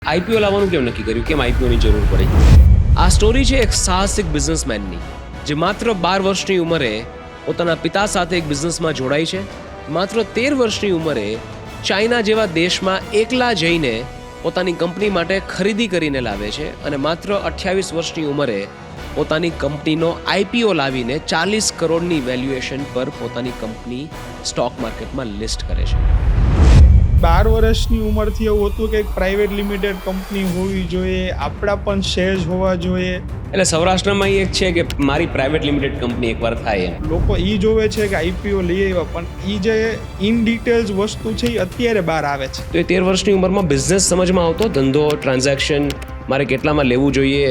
IPO લાવવાનું કેમ નક્કી કર્યું? કેમ આઈપીઓની જરૂર પડી? આ સ્ટોરી છે એક સાહસિક બિઝનેસમેનની, જે માત્ર 12 વર્ષની ઉંમરે પોતાના પિતા સાથે એક બિઝનેસમાં જોડાય છે. માત્ર 13 વર્ષની ઉંમરે ચાઇના જેવા દેશમાં એકલા જઈને પોતાની કંપની માટે ખરીદી કરીને લાવે છે અને માત્ર 28 વર્ષની ઉંમરે પોતાની કંપનીનો આઈપીઓ લાવીને 40 કરોડની વેલ્યુએશન પર પોતાની કંપની સ્ટોક માર્કેટમાં લિસ્ટ કરે છે. 12 વર્ષની ઉંમરથી એવું હતું કે એક પ્રાઇવેટ લિમિટેડ કંપની હોવી જોઈએ, આપણા પણ શેર્સ હોવા જોઈએ. એટલે સૌરાષ્ટ્રમાં એક છે કે મારી પ્રાઇવેટ લિમિટેડ કંપની એકવાર થાય એમ. લોકો જોવે છે કે આઈપીઓ લઈ આવ્યા, પણ જે ઇન ડિટેલ્સ વસ્તુ છે એ અત્યારે બહાર આવે છે. તો એ 13 વર્ષની ઉંમરમાં બિઝનેસ સમજમાં આવતો, ધંધો, ટ્રાન્ઝેક્શન, મારે કેટલામાં લેવું જોઈએ,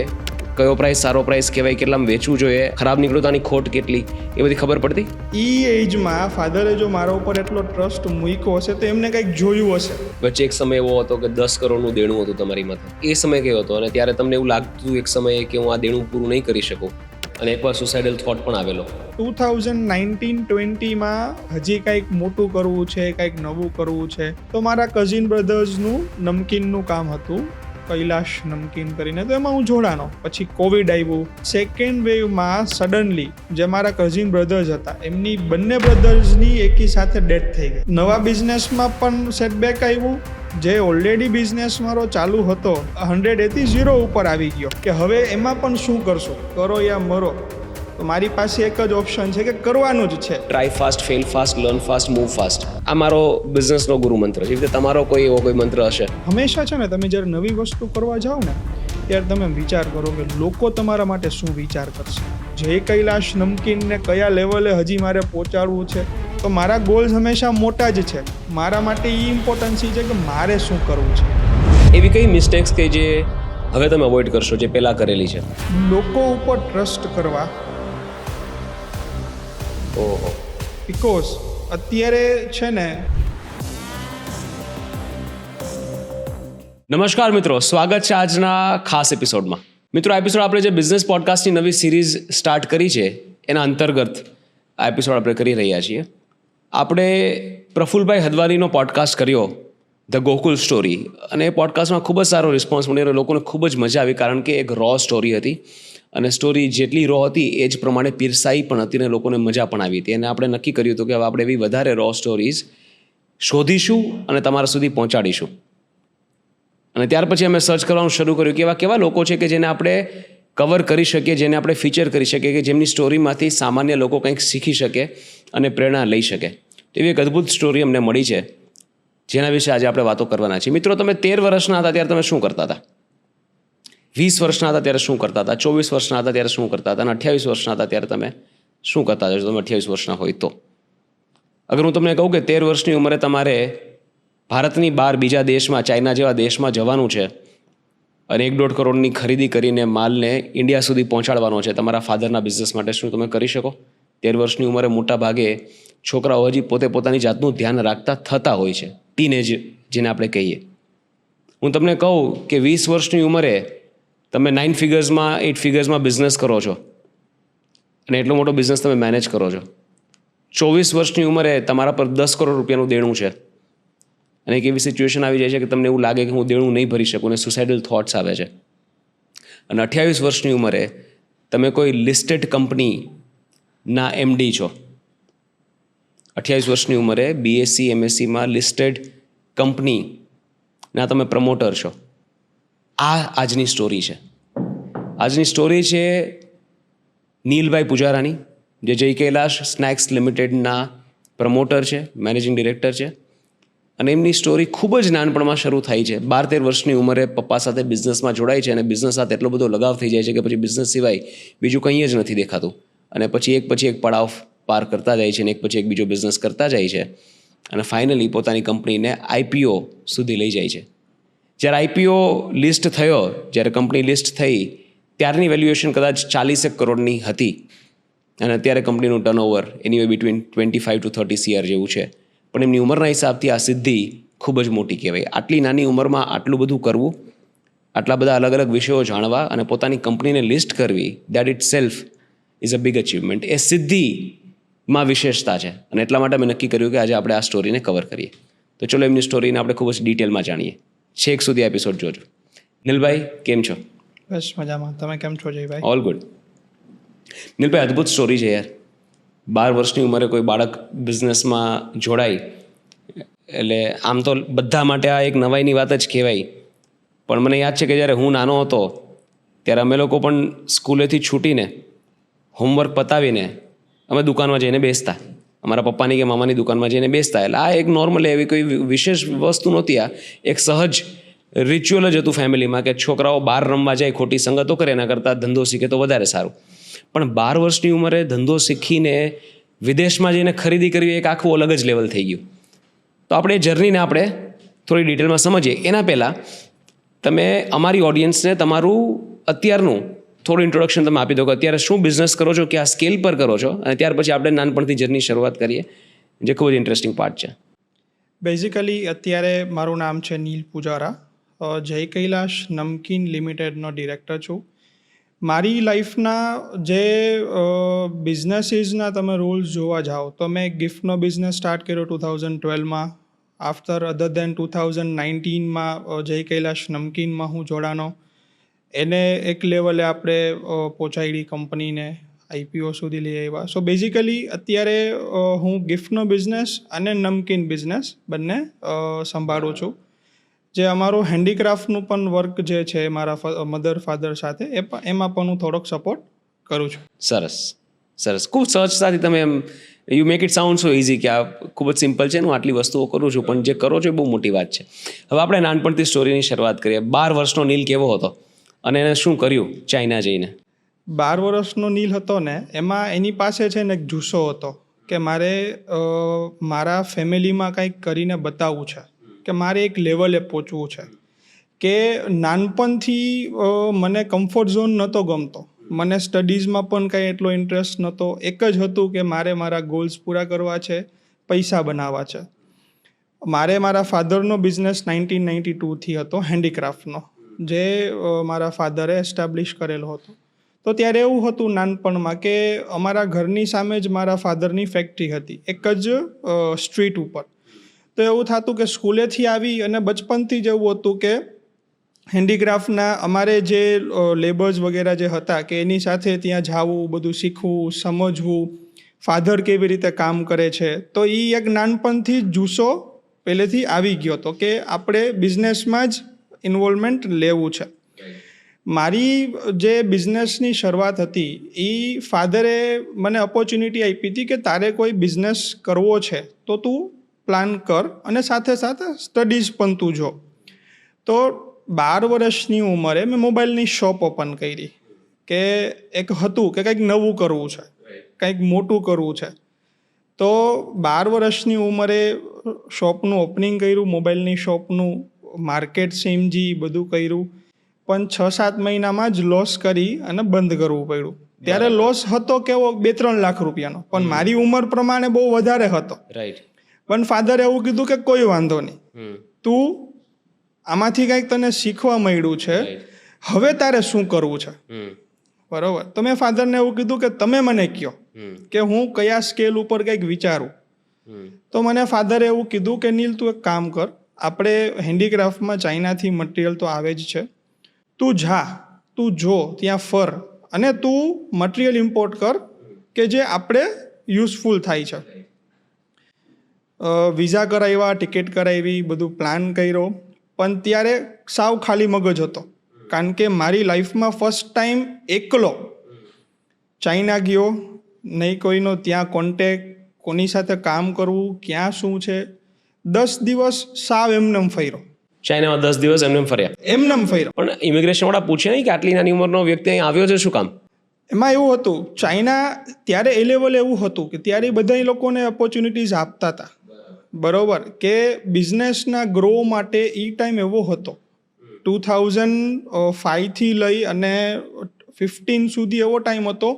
કયો પ્રાઇસ સારો પ્રાઇસ કહેવાય, કેટલામાં વેચવું જોઈએ, ખરાબ નીકળ્યું તો આની ખોટ કેટલી, એ બધી ખબર પડતી. એજમાં ફાધરે જો મારા ઉપર એટલો ટ્રસ્ટ મૂક્યો હશે તો એમને કંઈક જોયું હશે. વચ્ચે એક સમય એવો હતો કે 10 કરોડનું દેણું હતું તમારી માથે. એ સમય કેવો હતો? અને ત્યારે તમને એવું લાગતું એક સમયે કે હું આ દેણું પૂરું નહીં કરી શકું, અને એકવાર સુસાઇડલ થોટ પણ આવેલો? 2019-20માં હજી કંઈક મોટું કરવું છે, કંઈક નવું કરવું છે, તો મારા કઝિન બ્રધર્સનું નમકીનનું કામ હતું, કૈલાશ નમકીન કરીને, તો એમાં હું જોડાનો. પછી કોવિડ આવ્યું, સેકન્ડ વેવમાં સડનલી જે મારા કઝિન બ્રધર્સ હતા એમની બંને બ્રધર્સની એકી સાથે ડેથ થઈ ગઈ. નવા બિઝનેસમાં પણ સેટબેક આવ્યું. જે ઓલરેડી બિઝનેસ મારો ચાલુ હતો 100 થી 0 ઉપર આવી ગયો કે હવે એમાં પણ શું કરશું, કરો યા મરો. તો મારી પાસે એક જ ઓપ્શન છે કે કરવાનું જ છે. Try fast, fail fast, learn fast, move fast. આ મારો બિઝનેસનો ગુરુ મંત્ર છે. એટલે તમારો કોઈ એવો કોઈ મંત્ર હશે? હંમેશા છે ને, તમે જ્યારે નવી વસ્તુ કરવા જાઓ ને ત્યારે તમે વિચાર કરો કે લોકો તમારા માટે શું વિચાર કરશે. જે કૈલાશ નમકીનને કયા લેવલે હજી મારે પહોંચાડવું છે, તો મારા ગોલ્સ હંમેશા મોટા જ છે. મારા માટે એ ઇમ્પોર્ટન્સી છે કે મારે શું કરવું છે. એવી કઈ મિસ્ટેક્સ કે જે હવે તમે અવોઇડ કરશો, જે પહેલા કરેલી છે? લોકો ઉપર ટ્રસ્ટ કરવા. ઓહો. બીકોઝ અત્યારે છે ને. નમસ્કાર મિત્રો, સ્વાગત છે આજના ખાસ એપિસોડમાં. મિત્રો, આ એપિસોડ આપણે જે બિઝનેસ પોડકાસ્ટની નવી સિરીઝ સ્ટાર્ટ કરી છે એના અંતર્ગત આ એપિસોડ આપણે કરી રહ્યા છીએ. આપણે પ્રફુલભાઈ હદવાનીનો પોડકાસ્ટ કર્યો, ધ ગોકુલ સ્ટોરી, અને એ પોડકાસ્ટમાં ખૂબ જ સારો રિસ્પોન્સ મળ્યો. લોકોને ખૂબ જ મજા આવી, કારણ કે એક રો સ્ટોરી હતી, અને સ્ટોરી જેટલી રો હતી એ જ પ્રમાણે પીરસાઈ પણ હતી, અને લોકોને મજા પણ આવી હતી. અને આપણે નક્કી કર્યું હતું કે હવે આપણે એવી વધારે રો સ્ટોરીઝ શોધીશું અને તમારા સુધી પહોંચાડીશું. અને ત્યાર પછી અમે સર્ચ કરવાનું શરૂ કર્યું કે એવા કેવા લોકો છે કે જેને આપણે કવર કરી શકીએ, જેને આપણે ફીચર કરી શકીએ, કે જેમની સ્ટોરીમાંથી સામાન્ય લોકો કંઈક શીખી શકે અને પ્રેરણા લઈ શકે. તો એવી એક અદ્ભુત સ્ટોરી અમને મળી છે, જેના વિશે આજે આપણે વાતો કરવાના છીએ. મિત્રો, તમે 13 વર્ષના હતા ત્યારે તમે શું કરતા હતા? 20 વર્ષના હતા ત્યારે શું કરતા હતા? 24 વર્ષના હતા ત્યારે શું કરતા હતા? અને 28 વર્ષના હતા ત્યારે તમે શું કરતા હતા? જો તમે 28 વર્ષના હોય તો. અગર હું તમને કહું કે 13 વર્ષની ઉંમરે તમારે ભારતની બહાર બીજા દેશમાં, ચાઇના જેવા દેશમાં જવાનું છે અને 1.5 કરોડની ખરીદી કરીને માલને ઇન્ડિયા સુધી પહોંચાડવાનો છે તમારા ફાધરના બિઝનેસ માટે, શું તમે કરી શકો? 13 વર્ષની ઉંમરે મોટા ભાગે છોકરાઓ હજી પોતે પોતાની જાતનું ધ્યાન રાખતા થતા હોય છે, ટીનેજ જેને આપણે કહીએ. હું તમને કહું કે 20 વર્ષની ઉંમરે તમે 9 ફિગર્સમાં 8 ફિગર્સમાં બિઝનેસ કરો છો, અને એટલો મોટો બિઝનેસ તમે મેનેજ કરો છો. 24 વર્ષની ઉંમરે તમારા પર 10 કરોડ રૂપિયાનું દેણું છે, અને એક એવી સિચ્યુએશન આવી જાય છે કે તમને એવું લાગે કે હું દેણું નહીં ભરી શકું, અને સુસાઇડલ થોટ્સ આવે છે. અને 28 વર્ષની ઉંમરે તમે કોઈ લિસ્ટેડ કંપનીના એમડી છો. 28 વર્ષની ઉંમરે બીએસસી એમએસસીમાં લિસ્ટેડ કંપનીના તમે પ્રમોટર છો. આ આજની સ્ટોરી છે. આજની સ્ટોરી છે નીલભાઈ પૂજારાની, જે જય કૈલાશ સ્નેક્સ લિમિટેડના પ્રમોટર છે, મેનેજિંગ ડિરેક્ટર છે. અને એમની સ્ટોરી ખૂબ જ નાનપણમાં શરૂ થાય છે. 12-13 વર્ષની ઉંમરે પપ્પા સાથે બિઝનેસમાં જોડાય છે, અને બિઝનેસ સાથે એટલો બધો લગાવ થઈ જાય છે કે પછી બિઝનેસ સિવાય બીજું કંઈ જ નથી દેખાતું. અને પછી એક પડાવ પાર કરતા જાય છે, અને એક પછી એક બીજો બિઝનેસ કરતા જાય છે, અને ફાઇનલી પોતાની કંપનીને આઈપીઓ સુધી લઈ જાય છે. જ્યારે આઈપીઓ લિસ્ટ થયો, જ્યારે કંપની લિસ્ટ થઈ, ત્યારની વેલ્યુએશન કદાચ 40 કરોડની હતી, અને અત્યારે કંપનીનું turnover any between 25 to 30 CR જેવું છે. પણ એમની ઉંમરના હિસાબથી આ સિદ્ધિ ખૂબ જ મોટી કહેવાય. આટલી નાની ઉંમરમાં આટલું બધું કરવું, આટલા બધા અલગ અલગ વિષયો જાણવા અને પોતાની કંપનીને લિસ્ટ કરવી, that itself is a big achievement. એ સિદ્ધિમાં વિશેષતા છે, અને એટલા માટે મેં નક્કી કર્યું કે આજે આપણે આ સ્ટોરીને કવર કરીએ. તો ચલો એમની સ્ટોરીને આપણે ખૂબ જ ડિટેલમાં જાણીએ. છેક સુધી એપિસોડ જોજો. નીલભાઈ કેમ છો? બસ મજામાં. તમે કેમ છો જયભાઈ? All good. નીલભાઈ, અદ્ભુત સ્ટોરી છે યાર. 12 વર્ષની ઉંમરે કોઈ બાળક બિઝનેસમાં જોડાય એટલે આમ તો બધા માટે આ એક નવાઈની વાત જ કહેવાય. પણ મને યાદ છે કે જ્યારે હું નાનો હતો ત્યારે અમે લોકો પણ સ્કૂલેથી છૂટીને હોમવર્ક પતાવીને અમે દુકાનમાં જઈને બેસતા, અમારા પપ્પાની કે મામાની દુકાનમાં જઈને બેસતા. એટલે આ એક નોર્મલ એવી કોઈ વિશેષ વસ્તુ નહોતી. આ એક સહજ રિચ્યુઅલ જ હતું ફેમિલીમાં કે છોકરાઓ બહાર રમવા જાય, ખોટી સંગતો કરે, એના કરતાં ધંધો શીખે તો વધારે સારું. પણ 12 વર્ષની ઉંમરે ધંધો શીખીને વિદેશમાં જઈને ખરીદી કરવી એક આખું અલગ જ લેવલ થઈ ગયું. તો આપણે એ જર્નીને આપણે થોડી ડિટેલમાં સમજીએ. એના પહેલાં તમે અમારી ઓડિયન્સને તમારું અત્યારનું થોડું ઇન્ટ્રોડક્શન તમે આપી દો કે અત્યારે શું બિઝનેસ કરો છો, કયા સ્કેલ પર કરો છો, અને ત્યાર પછી આપણે નાનપણથી જર્ની શરૂઆત કરીએ, જે ખૂબ જ ઇન્ટરેસ્ટિંગ પાર્ટ છે. બેઝિકલી અત્યારે મારું નામ છે નીલ પૂજારા. જય કૈલાશ નમકીન લિમિટેડનો ડિરેક્ટર છું. મારી લાઈફના જે બિઝનેસીસના તમે રૂલ્સ જોવા જાઓ તો મેં ગિફ્ટનો બિઝનેસ સ્ટાર્ટ કર્યો 2012માં. આફ્ટર અધર દેન 2019માં જય કૈલાશ નમકીનમાં હું જોડાનો. એને એક લેવલે આપણે પહોંચાડી કંપનીને, IPO સુધી લઈ આવ્યા. સો બેઝિકલી અત્યારે હું ગિફ્ટનો બિઝનેસ અને નમકીન બિઝનેસ બંને સંભાળું છું. જે અમારું હેન્ડીક્રાફ્ટનું પણ વર્ક જે છે મારા મધર ફાધર સાથે એમાં પણ હું થોડોક સપોર્ટ કરું છું. સરસ સરસ. ખૂબ સહજતાથી તમે એમ you make it sound so easy કે આ ખૂબ જ સિમ્પલ છે, હું આટલી વસ્તુઓ કરું છું, પણ જે કરો છો એ બહુ મોટી વાત છે. હવે આપણે નાનપણથી સ્ટોરીની શરૂઆત કરીએ. 12 વર્ષનો નીલ કેવો હતો અને એને શું કર્યું ચાઇના જઈને? 12 વર્ષનો નીલ હતો ને, એમાં એની પાસે છે ને એક જુસ્સો હતો કે મારે મારા ફેમિલીમાં કંઈક કરીને બતાવવું છે, કે મારે એક લેવલે પહોંચવું છે. કે નાનપણથી મને કમ્ફર્ટ ઝોન નહોતો ગમતો, મને સ્ટડીઝમાં પણ કંઈ એટલો ઇન્ટરેસ્ટ નહોતો. એક જ હતું કે મારે મારા ગોલ્સ પૂરા કરવા છે, પૈસા બનાવવા છે. મારે મારા ફાધરનો બિઝનેસ 1992થી હતો, હેન્ડીક્રાફ્ટનો, જે મારા ફાધરે એસ્ટાબ્લિશ કરેલો હતો. તો ત્યારે એવું હતું નાનપણમાં કે અમારા ઘરની સામે જ મારા ફાધરની ફેક્ટરી હતી, એક જ સ્ટ્રીટ ઉપર. તો એવું થતું કે સ્કૂલેથી આવી અને બચપનથી જ એવું હતું કે હેન્ડીક્રાફ્ટના અમારે જે લેબર્સ વગેરે જે હતા કે એની સાથે ત્યાં જવું, બધું શીખવું, સમજવું, ફાધર કેવી રીતે કામ કરે છે. તો એ એક નાનપણથી જુસ્સો પહેલેથી આવી ગયો હતો કે આપણે બિઝનેસમાં જ ઇન્વોલ્વમેન્ટ લેવું છે. મારી જે બિઝનેસની શરૂઆત હતી એ ફાધરે મને ઓપોર્ચ્યુનિટી આપી હતી કે તારે કોઈ બિઝનેસ કરવો છે તો તું પ્લાન કર અને સાથે સાથે સ્ટડીઝ પણ તું જો. તો 12 વર્ષની ઉંમરે મેં મોબાઈલની શોપ ઓપન કરી કે એક હતું કે કંઈક નવું કરવું છે, કંઈક મોટું કરવું છે. તો 12 વર્ષની ઉંમરે શોપનું ઓપનિંગ કર્યું, મોબાઈલની શોપનું માર્કેટ સમજી બધું કર્યું, પણ 6-7 મહિનામાં જ લોસ કરી અને બંધ કરવું પડ્યું. ત્યારે લોસ હતો કેવો 2-3 લાખ રૂપિયાનો, પણ મારી ઉંમર પ્રમાણે બહુ વધારે હતો. રાઈટ. પણ ફાધરે એવું કીધું કે કોઈ વાંધો નહીં, તું આમાંથી કંઈક તને શીખવા મળ્યું છે, હવે તારે શું કરવું છે, બરોબર. તો મેં ફાધરને એવું કીધું કે તમે મને કહો કે હું કયા સ્કેલ ઉપર કંઈક વિચારું. તો મને ફાધરે એવું કીધું કે નીલ તું એક કામ કર, આપણે હેન્ડીક્રાફ્ટમાં ચાઇનાથી મટીરિયલ તો આવે જ છે, તું જા, તું જો, ત્યાં ફર અને તું મટીરિયલ ઇમ્પોર્ટ કર કે જે આપણે યુઝફુલ થાય છે. વિઝા કરાવ્યા, ટિકિટ કરાવી, બધું પ્લાન કર્યો, પણ ત્યારે સાવ ખાલી મગજ હતો. કારણ કે મારી લાઈફમાં ફર્સ્ટ ટાઈમ એકલો ચાઇના ગયો, નહીં કોઈનો ત્યાં કોન્ટેક, કોની સાથે કામ કરવું, ક્યાં શું છે. 10 દિવસ સાવ એમનેમ ફર્યો. ચાઇનામાં 10 દિવસ એમને ફર્યા? એમનેમ ફર્યો. પણ ઇમિગ્રેશનવાળા પૂછે નહીં કે આટલી નાની ઉંમરનો વ્યક્તિ અહીં આવ્યો છે શું કામ? એમાં એવું હતું, ચાઇના ત્યારે એ લેવલે એવું હતું કે ત્યારે બધા લોકોને ઓપોર્ચ્યુનિટીઝ આપતા હતા, બરોબર. કે બિઝનેસના ગ્રો માટે એ ટાઈમ એવો હતો 2005થી લઈ અને 15 સુધી એવો ટાઈમ હતો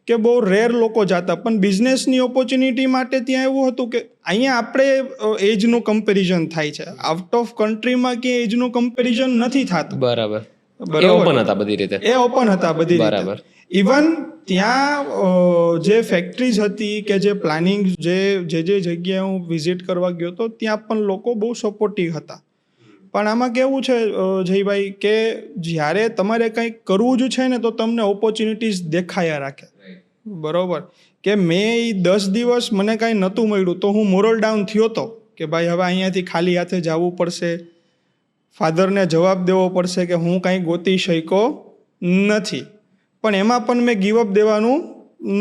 કે બહુ રેર લોકો જતા. પણ બિઝનેસની ઓપોર્ચ્યુનિટી માટે ત્યાં એવું હતું કે અહીંયા આપણે એજનું કમ્પેરિઝન થાય છે, આઉટ ઓફ કન્ટ્રીમાં કે એજનું કમ્પેરિઝન નથી થતું. બરાબર. એ ઓપન હતા બધી રીતે. એ ઓપન હતા બધી રીતે. બરાબર. ઇવન ત્યાં જે ફેક્ટરીઝ હતી કે જે પ્લાનિંગ જે જગ્યાએ હું વિઝિટ કરવા ગયો હતો ત્યાં પણ લોકો બહુ સપોર્ટિવ હતા. પણ આમાં કેવું છે જયભાઈ કે જ્યારે તમારે કંઈક કરવું જ છે ને તો તમને ઓપોર્ચ્યુનિટીઝ દેખાયા રાખે, બરોબર. કે મેં 10 દિવસ મને કાંઈ નહોતું મળ્યું તો હું મોરલ ડાઉન થયો હતો કે ભાઈ હવે અહીંયાથી ખાલી હાથે જવું પડશે, ફાધરને જવાબ દેવો પડશે કે હું કાંઈ ગોતી શક્યો નથી. પણ એમાં પણ મેં ગીવઅપ દેવાનું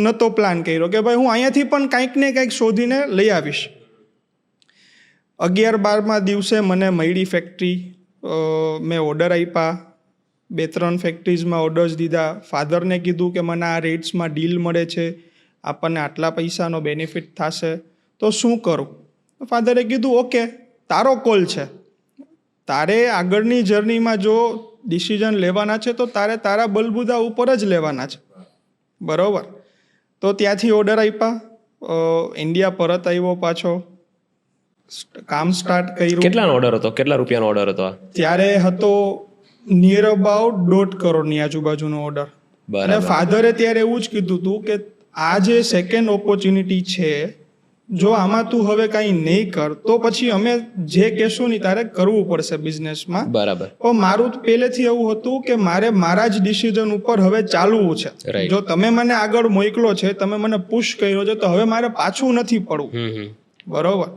નહોતો પ્લાન કર્યો કે ભાઈ હું અહીંયાથી પણ કાંઈક ને કાંઈક શોધીને લઈ આવીશ. 11-12મા દિવસે મને મળી ફેક્ટરી, મેં ઓર્ડર આપ્યા, 2-3 ફેક્ટરીઝમાં ઓર્ડર્સ દીધા. ફાધરને કીધું કે મને આ રેટ્સમાં ડીલ મળે છે, આપણને આટલા પૈસાનો બેનિફિટ થશે, તો શું કરું? ફાધરે કીધું ઓકે તારો કોલ છે, તારે આગળની જર્નીમાં જો ડિસિઝન લેવાના છે તો તારે તારા બલબુદા ઉપર જ લેવાના છે, બરાબર. તો ત્યાંથી ઓર્ડર આપ્યા, ઇન્ડિયા પરત આવ્યો પાછો, કામ સ્ટાર્ટ કર્યું. કેટલાનો ઓર્ડર હતો, કેટલા રૂપિયાનો ઓર્ડર હતો? ત્યારે હતો નિયર અબાઉટ 1.5 કરોડની આજુબાજુનો ઓર્ડર. અને ફાધરે ત્યારે એવું જ કીધું હતું કે આ જે સેકન્ડ ઓપોર્ચ્યુનિટી છે, જો આમાં તું હવે કાંઈ નહીં કર તો પછી અમે જે કહેશું ને તારે કરવું પડશે બિઝનેસમાં. બરાબર. તો મારું પહેલેથી એવું હતું કે મારે મારા જ ડિસિઝન ઉપર હવે ચાલવું છે. જો તમે મને આગળ મોકલો છે, તમે મને પુશ કર્યો છે, તો હવે મારે પાછું નથી પડવું, બરોબર.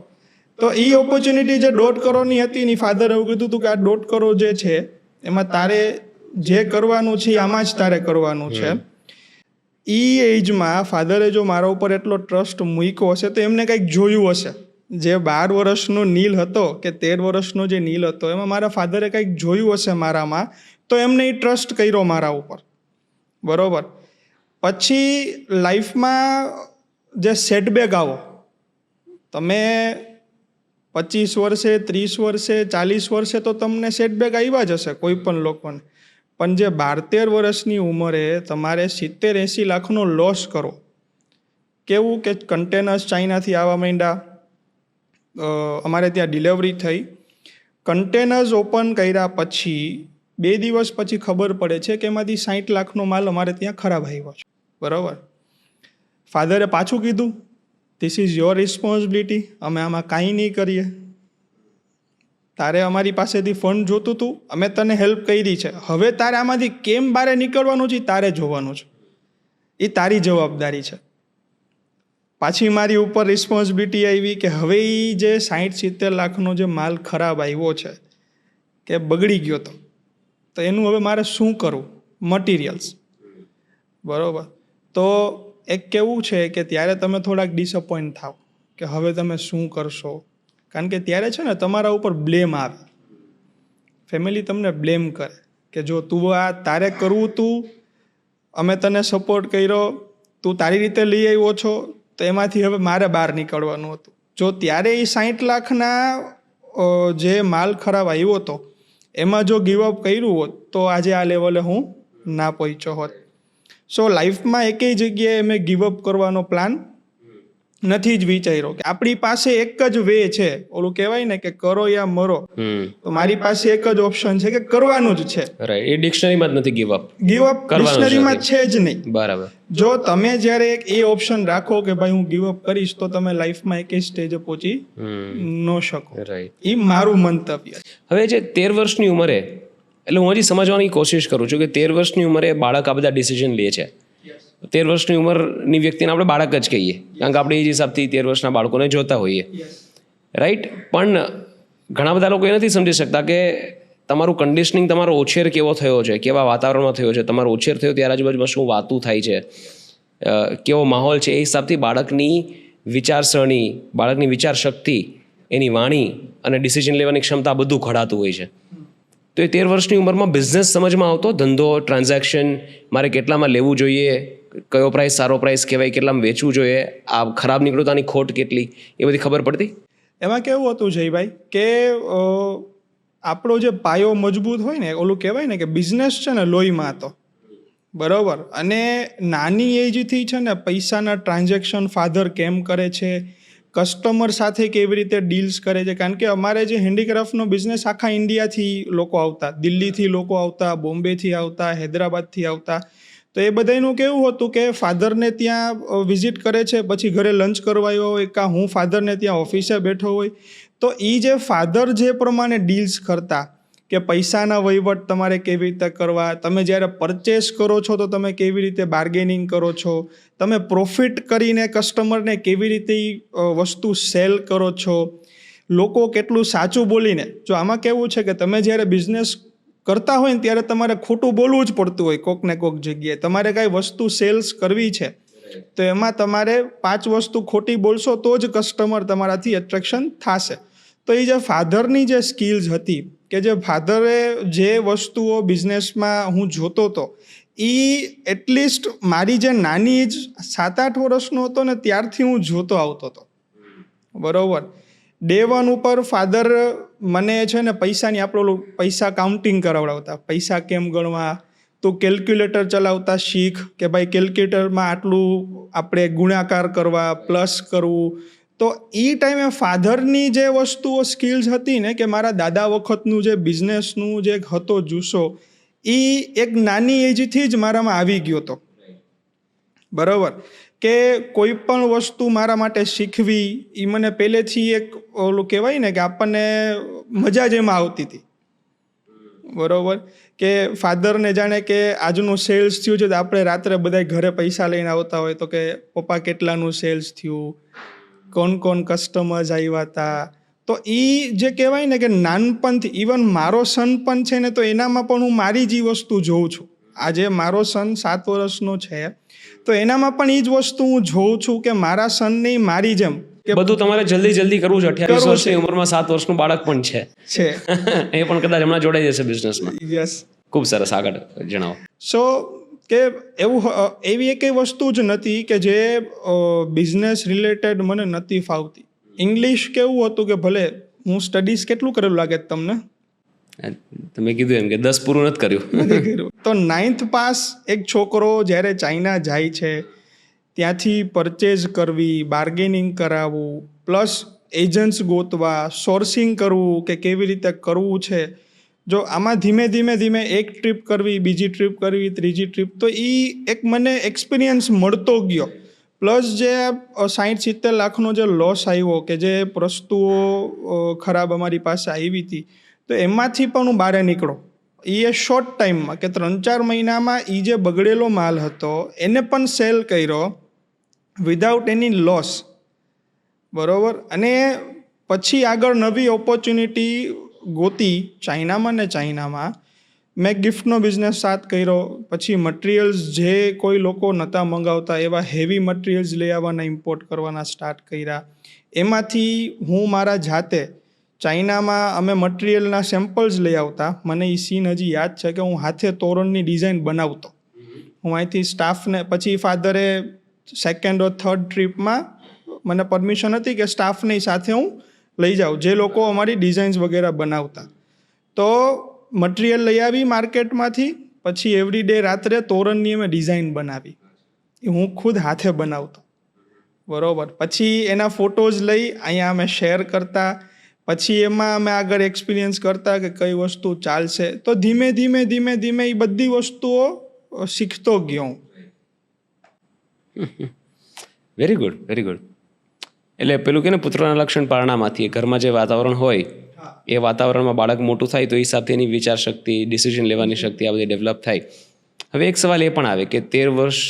તો એ ઓપોર્ચ્યુનિટી જે 1.5 કરોડની હતી ને, ફાધર એવું કીધું હતું કે આ 1.5 કરોડ જે છે એમાં તારે જે કરવાનું છે આમાં જ તારે કરવાનું છે. એ એજમાં ફાધરે જો મારા ઉપર એટલો ટ્રસ્ટ મૂક્યો હશે તો એમને કંઈક જોયું હશે. જે 12 વર્ષનો નીલ હતો કે 13 વર્ષનો જે નીલ હતો એમાં મારા ફાધરે કંઈક જોયું હશે મારામાં, તો એમને એ ટ્રસ્ટ કર્યો મારા ઉપર, બરોબર. પછી લાઈફમાં જે સેટબેક આવો, તમે 25 વર્ષે, 30 વર્ષે, 40 વર્ષે તો તમને સેટબેક આવ્યા જ હશે કોઈ પણ લોકોને. પણ જે 12-13 વર્ષની ઉંમરે તમારે 70-80 લાખનો લોસ કરો, કેવું કે કન્ટેનર્સ ચાઇનાથી આવવા માંડ્યા, અમારે ત્યાં ડિલિવરી થઈ, કન્ટેનર્સ ઓપન કર્યા પછી 2 દિવસ પછી ખબર પડે છે કે એમાંથી 60 લાખનો માલ અમારે ત્યાં ખરાબ આવ્યો છે, બરાબર. ફાધરે પાછું કીધું ધીસ ઇઝ યોર રિસ્પોન્સિબિલિટી, અમે આમાં કાંઈ નહીં કરીએ, તારે અમારી પાસેથી ફંડ જોતું હતું, અમે તને હેલ્પ કરી છે, હવે તારે આમાંથી કેમ બહાર નીકળવાનું છે તારે જોવાનું છે, એ તારી જવાબદારી છે. પાછી મારી ઉપર રિસ્પોન્સિબિલિટી આવી કે હવે એ જે 60-70 લાખનો જે માલ ખરાબ આવ્યો છે કે બગડી ગયો હતો, તો એનું હવે મારે શું કરવું, મટીરિયલ્સ, બરાબર. તો એક કેવું છે કે ત્યારે તમે થોડાક ડિસઅપોઇન્ટ થાવ કે હવે તમે શું કરશો, કારણ કે ત્યારે છે ને તમારા ઉપર બ્લેમ આવે, ફેમિલી તમને બ્લેમ કરે કે જો તું આ તારે કરવું તું, અમે તને સપોર્ટ કર્યો, તું તારી રીતે લઈ આવ્યો છો, તો એમાંથી હવે મારે બહાર નીકળવાનું હતું. જો ત્યારે એ 60 લાખના જે માલ ખરાબ આવ્યો હતો એમાં જો ગીવઅપ કર્યું હોત તો આજે આ લેવલે હું ના પહોંચ્યો હોત. સો લાઈફમાં એકેય જગ્યાએ મેં ગીવઅપ કરવાનો પ્લાન નથી જ વિચાર્યો કે આપણી પાસે એક જ વે છે, ઓલું કહેવાય ને કે કરો યા મરો, તો મારી પાસે એક જ ઓપ્શન છે કે કરવાનું જ છે. એ ડિક્શનરીમાં જ નથી ગીવઅપ ડિક્શનરીમાં છે જ નહીં, બરાબર. જો તમે જ્યારે એક એ ઓપ્શન રાખો કે ભાઈ હું ગીવઅપ કરીશ તો તમે લાઈફમાં એક સ્ટેજે પહોંચી ન શકો. એ મારું મંતવ્ય. હવે જે 13 વર્ષની ઉંમરે, એટલે હું હજી સમજવાની કોશિશ કરું છું કે 13 વર્ષની ઉંમરે બાળક આ બધા ડિસિઝન લે છે. 13 વર્ષની ઉંમરની વ્યક્તિને આપણે બાળક જ કહીએ, કારણ કે આપણે એ જ હિસાબથી 13 વર્ષના બાળકોને જોતા હોઈએ, રાઈટ. પણ ઘણા બધા લોકો એ નથી સમજી શકતા કે તમારું કન્ડિશનિંગ, તમારો ઉછેર કેવો થયો છે, કેવા વાતાવરણમાં થયો છે, તમારો ઉછેર થયો ત્યારે આજુબાજુમાં શું વાતું થાય છે, કેવો માહોલ છે, એ હિસાબથી બાળકની વિચારસરણી, બાળકની વિચાર શક્તિ, એની વાણી અને ડિસિઝન લેવાની ક્ષમતા બધું ઘડાતું હોય છે. તો એ 13 વર્ષની ઉંમરમાં બિઝનેસ સમજમાં આવતો, ધંધો, ટ્રાન્ઝેક્શન, મારે કેટલામાં લેવું જોઈએ, કયો પ્રાઇસ સારો પ્રાઇસ કહેવાય, કેટલામાં વેચવું જોઈએ, આ ખરાબ નીકળ્યું તો આની ખોટ કેટલી, એ બધી ખબર પડતી. એમાં કેવું હતું જયભાઈ કે આપણો જે પાયો મજબૂત હોય ને, ઓલું કહેવાય ને કે બિઝનેસ છે ને લોહીમાં હતો, બરાબર. અને નાની એજથી છે ને પૈસાના ટ્રાન્ઝેક્શન ફાધર કેમ કરે છે, કસ્ટમર સાથે કેવી રીતે ડીલ્સ કરે છે, કારણ કે અમારે જે હેન્ડીક્રાફ્ટનો બિઝનેસ આખા ઇન્ડિયાથી લોકો આવતા, દિલ્હીથી લોકો આવતા, બોમ્બેથી આવતા, હૈદરાબાદથી આવતા, તો એ બધાનું કેવું હતું કે ફાધરને ત્યાં વિઝિટ કરે છે, પછી ઘરે લંચ કરવા આવ્યો હોય, કાં હું ફાધરને ત્યાં ઓફિસે બેઠો હોય, તો એ જે ફાધર જે પ્રમાણે ડીલ્સ કરતા કે પૈસાના વહીવટ તમારે કેવી રીતે કરવા, તમે જ્યારે પરચેસ કરો છો તો તમે કેવી રીતે બાર્ગેનિંગ કરો છો, તમે પ્રોફિટ કરીને કસ્ટમરને કેવી રીતે વસ્તુ સેલ કરો છો, લોકો કેટલું સાચું બોલીને, જો આમાં કેવું છે કે તમે જ્યારે બિઝનેસ કરતા હોય ને ત્યારે તમારે ખોટું બોલવું જ પડતું હોય કોક ને કોક જગ્યાએ. તમારે કાંઈ વસ્તુ સેલ્સ કરવી છે તો એમાં તમારે 5 વસ્તુ ખોટી બોલશો તો જ કસ્ટમર તમારાથી એટ્રેક્શન થશે. તો એ જે ફાધરની જે સ્કિલ્સ હતી કે જે ફાધરે જે વસ્તુઓ બિઝનેસમાં હું જોતો હતો એ એટલીસ્ટ મારી જે નાની એજ 7-8 વર્ષનો હતો ને ત્યારથી હું જોતો આવતો હતો. બરાબર. ડે 1 ઉપર ફાધર મને છે ને પૈસાની આપણું પૈસા કાઉન્ટિંગ કરાવડાવતા, પૈસા કેમ ગણવા, તો કેલ્ક્યુલેટર ચલાવતા શીખ કે ભાઈ કેલ્ક્યુલેટરમાં આટલું આપણે ગુણાકાર કરવા, પ્લસ કરવું. તો એ ટાઈમે ફાધરની જે વસ્તુઓ સ્કિલ્સ હતી ને કે મારા દાદા વખતનું જે બિઝનેસનું જે હતો જુસ્સો એ એક નાની એજથી જ મારામાં આવી ગયો હતો. બરાબર. કે કોઈ પણ વસ્તુ મારા માટે શીખવી એ મને પહેલેથી એક ઓલું કહેવાય ને કે આપણને મજા જ એમાં આવતી હતી. બરાબર. કે ફાધરને જાણે કે આજનું સેલ્સ થયું છે તો આપણે રાત્રે બધા ઘરે પૈસા લઈને આવતા હોય તો કે પપ્પા કેટલાનું સેલ્સ થયું, કોણ કસ્ટમર્સ આવ્યા હતા. તો એ જે કહેવાય ને કે નાનપણથી, ઇવન મારો સન પણ છે ને તો એનામાં પણ હું મારી જ વસ્તુ જોઉં છું. આજે મારો સન 7 વર્ષનો છે તો એનામાં પણ એ જ વસ્તુ હું જોઉં છું કે મારા સનની મારી જેમ કે બધું તમારે જલ્દી કરવું છે. 28 વર્ષની ઉંમરમાં 7 વર્ષનું બાળક પણ છે એ પણ કદાચ હમણાં જોડાઈ જશે બિઝનેસમાં. યસ. ખૂબ સરસ, આગળ જણાવો. સો કે એવી એક વસ્તુ જ નથી કે જે બિઝનેસ રિલેટેડ મને નથી ફાવતી. ઇંગ્લિશ કેવું હતું કે ભલે હું સ્ટડીઝ કેટલું કરેલું લાગે તમને? તમે કીધું એમ કે 10 પૂરું નથી કર્યું. તો 9th પાસ એક છોકરો જ્યારે ચાઇના જાય છે ત્યાંથી પરચેઝ કરવી, બાર્ગેનિંગ કરાવવું, પ્લસ એજન્ટ્સ ગોતવા, સોર્સિંગ કરવું કે કેવી રીતે કરવું છે. જો આમાં ધીમે એક ટ્રીપ કરવી, બીજી ટ્રીપ કરવી, ત્રીજી ટ્રીપ, તો એ એક મને એક્સપિરિયન્સ મળતો ગયો. પ્લસ જે 60-70 લાખનો જે લોસ આવ્યો કે જે વસ્તુઓ ખરાબ અમારી પાસે આવી હતી તો એમાંથી પણ હું બહાર નીકળો. એ શોર્ટ ટાઈમમાં કે 3-4 મહિનામાં એ જે બગડેલો માલ હતો એને પણ સેલ કર્યો વિધાઉટ એની લોસ. બરાબર. અને પછી આગળ નવી ઓપોર્ચ્યુનિટી ગોતી ચાઇનામાં મેં ગિફ્ટનો બિઝનેસ સ્ટાર્ટ કર્યો. પછી મટીરિયલ્સ જે કોઈ લોકો નહોતા મંગાવતા એવા હેવી મટીરિયલ્સ લઈ આવવાના, ઇમ્પોર્ટ કરવાના સ્ટાર્ટ કર્યા. એમાંથી હું મારા જાતે ચાઇનામાં અમે મટીરિયલના સેમ્પલ્સ લઈ આવતા. મને એ સીન હજી યાદ છે કે હું હાથે તોરણની ડિઝાઇન બનાવતો. હું અહીંથી સ્ટાફને, પછી ફાધરે 2nd or 3rd ટ્રીપમાં મને પરમિશન હતી કે સ્ટાફની સાથે હું લઈ જાઉં જે લોકો અમારી ડિઝાઇન્સ વગેરે બનાવતા. તો મટીરિયલ લઈ આવી માર્કેટમાંથી, પછી એવરી ડે રાત્રે તોરણની અમે ડિઝાઇન બનાવી, એ હું ખુદ હાથે બનાવતો. બરાબર. પછી એના ફોટોઝ લઈ અહીંયા અમે શેર કરતા. પછી એમાં અમે આગળ એક્સપિરિયન્સ કરતા કે કઈ વસ્તુ ચાલશે. તો ધીમે એ બધી વસ્તુઓ શીખતો ગયો. Very good. એટલે પેલું કે ને પુત્રના લક્ષણ પારણામાંથી, ઘરમાં જે વાતાવરણ હોય એ વાતાવરણમાં બાળક મોટું થાય તો એ હિસાબથી એની વિચાર શક્તિ, ડિસિઝન લેવાની શક્તિ આ બધી ડેવલપ થાય. હવે એક સવાલ એ પણ આવે કે 13 વર્ષ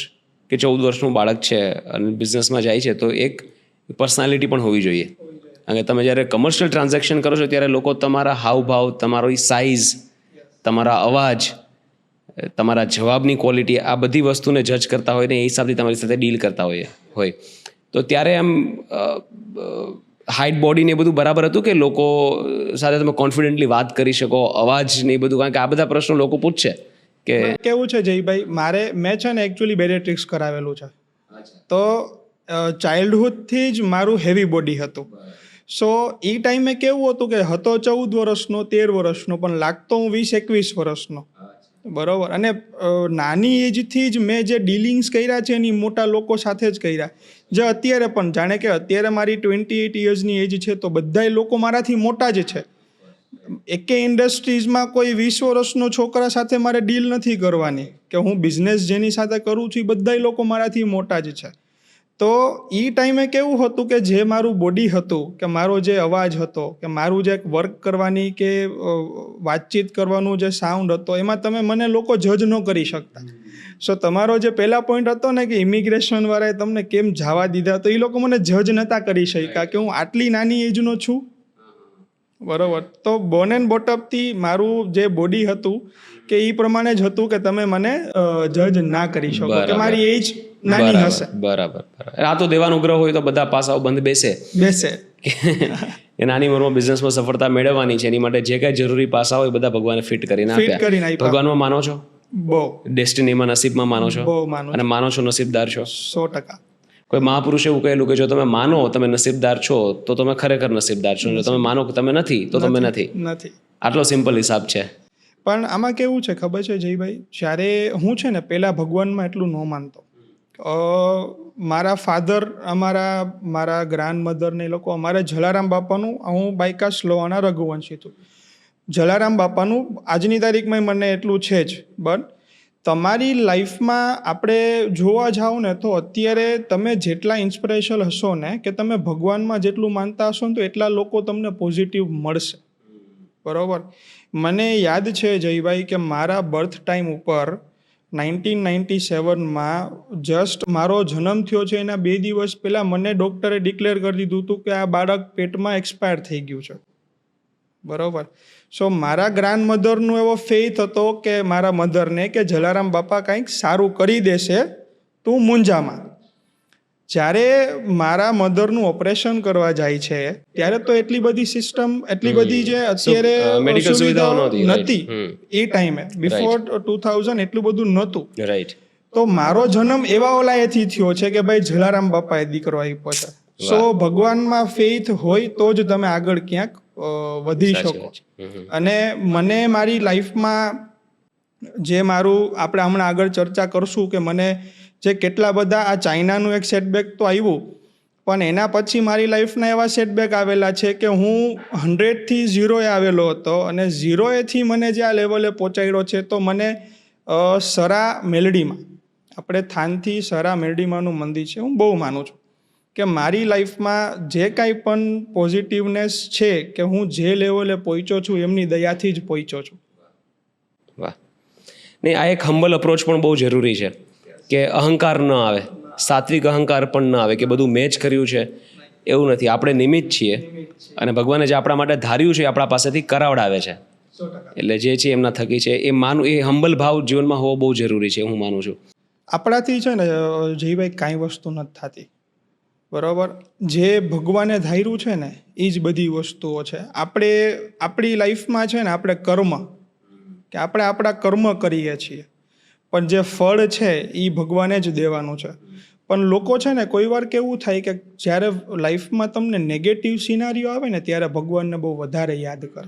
કે 14 વર્ષનું બાળક છે અને બિઝનેસમાં જાય છે તો એક પર્સનાલિટી પણ હોવી જોઈએ. અને તમે જ્યારે કમર્શિયલ ટ્રાન્ઝેક્શન કરો છો ત્યારે લોકો તમારા હાવભાવ, તમારી સાઇઝ, તમારા અવાજ, તમારા જવાબની ક્વોલિટી, આ બધી વસ્તુને જજ કરતા હોય ને એ હિસાબથી તમારી સાથે ડીલ કરતા હોય. તો ત્યારે આમ હાઇટ, બોડી ને એ બધું બરાબર હતું કે લોકો સાથે તમે કોન્ફિડન્ટલી વાત કરી શકો, અવાજ ને એ બધું? કારણ કે આ બધા પ્રશ્નો લોકો પૂછશે કે કેવું છે જયભાઈ, મેં છે ને એકચ્યુઅલી બેરેટ્રિક્સ કરાવેલું છે. તો ચાઇલ્ડહુડથી જ મારું હેવી બોડી હતું. સો એ ટાઈમે કેવું હતું કે હતો 14 વર્ષનો, 13 વર્ષનો, પણ લાગતો હું 20-21 વર્ષનો. બરાબર. અને નાની એજથી જ મેં જે ડીલિંગ્સ કર્યા છે એની મોટા લોકો સાથે જ કર્યા. જે અત્યારે પણ જાણે કે અત્યારે મારી 28 યર્સની એજ છે તો બધાય લોકો મારાથી મોટા જ છે. એકે ઇન્ડસ્ટ્રીઝમાં કોઈ 20 વર્ષનો છોકરા સાથે મારે ડીલ નથી કરવાની કે હું બિઝનેસ જેની સાથે કરું છું એ બધાય લોકો મારાથી મોટા જ છે. તો એ ટાઈમે કેવું હતું કે જે મારું બોડી હતું, કે મારો જે અવાજ હતો, કે મારું જે વર્ક કરવાની કે વાતચીત કરવાનું જે સાઉન્ડ હતો, એમાં તમે મને લોકો જજ ન કરી શકતા. સો તમારો જે પહેલા પોઈન્ટ હતો ને કે ઇમિગ્રેશન વાળાએ તમને કેમ જવા દીધા, તો એ લોકો મને જજ નહોતા કરી શક્યા કે હું આટલી નાની એજનો છું. બરોબર. તો બોર્ન એન્ડ બોટઅપથી મારું જે બોડી હતું કે એ પ્રમાણે જ હતું કે તમે મને જજ ના કરી શકો કે મારી એજ નાની હશે. બરાબર. આ તો દેવાનુગ્રહ હોય તો બધા પાસાઓ બંધ બેસે કે નાની ઉંમરમાં બિઝનેસમાં સફળતા મેળવવાની છે, એની માટે જે કાંઈ જરૂરી પાસા હોય બધા ભગવાને ફિટ કરીને આપ્યા. ભગવાનમાં માનો છો? બહુ. ડેસ્ટિનીમાં, નસીબમાં માનો છો? બહુ માનો. અને માનો છો નસીબદાર છો? 100%. કોઈ મહાપુરુષે એવું કહેલું કે જો તમે માનો તમે નસીબદાર છો તો તમે ખરેખર નસીબદાર છો, જો તમે માનો કે તમે નથી તો તમે નથી. આટલો સિમ્પલ હિસાબ છે. પણ આમાં કેવું છે ખબર છે જયભાઈ, જ્યારે હું છે ને પહેલાં ભગવાનમાં એટલું ન માનતો. મારા ફાધર, મારા ગ્રાન્ડ મધર ને લોકો અમારે જલારામ બાપાનું, હું બાયકાસ લોહાણા રઘુવંશી છું, જલારામ બાપાનું આજની તારીખમાં મને એટલું છે જ. બટ તમારી લાઈફમાં આપણે જોવા જાઓ ને તો અત્યારે તમે જેટલા ઇન્સ્પિરેશનલ હશો ને, કે તમે ભગવાનમાં જેટલું માનતા હશો ને, તો એટલા લોકો તમને પોઝિટિવ મળશે. બરાબર. મને યાદ છે જયભાઈ કે મારા બર્થ ટાઈમ ઉપર 1997માં જસ્ટ મારો જન્મ થયો છે એના 2 દિવસ પહેલાં મને ડૉક્ટરે ડિક્લેર કરી દીધું હતું કે આ બાળક પેટમાં એક્સપાયર થઈ ગયું છે. બરાબર. સો મારા ગ્રાન્ડ મધરનો એવો ફેથ હતો કે મારા મધરને કે જલારામ બાપા કંઈક સારું કરી દેશે, તું મૂંઝામાં. જ્યારે મારા મધરનું ઓપરેશન કરવા જાય છે ત્યારે તો એટલી બધી સિસ્ટમ, એટલી બધી જે અત્યારે મેડિકલ સુવિધાઓ નહોતી એ ટાઈમે, બિફોર 2000 એટલું બધું નહોતું. રાઈટ. તો મારો જન્મ એવા ઓલાએથી થયો છે કે ભાઈ જલારામ બાપાએ દીકરો આપ્યો છે. સો ભગવાનમાં ફેથ હોય તો જ તમે આગળ ક્યાંક વધી શકો. અને મને મારી લાઈફમાં જે મારું, આપણે હમણાં આગળ ચર્ચા કરશું કે મને જે કેટલા બધા આ ચાઇનાનું એક સેટબેક તો આવ્યું, પણ એના પછી મારી લાઈફના એવા સેટબેક આવેલા છે કે હું 100થી 0એ આવેલો હતો, અને 0એથી મને જે આ લેવલે પહોંચાડ્યો છે. તો મને સરા મેલડીમાં, આપણે થાનથી સરા મેલડીમાંનું મંદિર છે, હું બહુ માનું છું કે મારી લાઈફમાં જે કાંઈ પણ પોઝિટિવનેસ છે કે હું જે લેવલે પહોંચ્યો છું એમની દયાથી જ પહોંચ્યો છું. વાહ. નહીં, આ એક હમ્બલ અપ્રોચ પણ બહુ જરૂરી છે કે અહંકાર ન આવે, સાત્વિક અહંકાર પણ ન આવે કે બધું મેં જ કર્યું છે, એવું નથી. આપણે નિમિત્ત છીએ અને ભગવાને જે આપણા માટે ધાર્યું છે આપણા પાસેથી કરાવડાવે છે. એટલે જે છે એમના થકી છે, એ માનું, એ હમ્બલ ભાવ જીવનમાં હોવો બહુ જરૂરી છે, હું માનું છું. આપણાથી છે ને જયભાઈ કાંઈ વસ્તુ નથી થતી. બરાબર. જે ભગવાને ધાર્યું છે ને એ જ બધી વસ્તુઓ છે. આપણે આપણી લાઈફમાં છે ને આપણે કર્મ, કે આપણે આપણા કર્મ કરીએ છીએ, પણ જે ફળ છે એ ભગવાને જ દેવાનું છે. પણ લોકો છે ને કોઈ વાર કેવું થાય કે જ્યારે લાઈફમાં તમને નેગેટિવ સિનારીઓ આવે ને ત્યારે ભગવાનને બહુ વધારે યાદ કરે.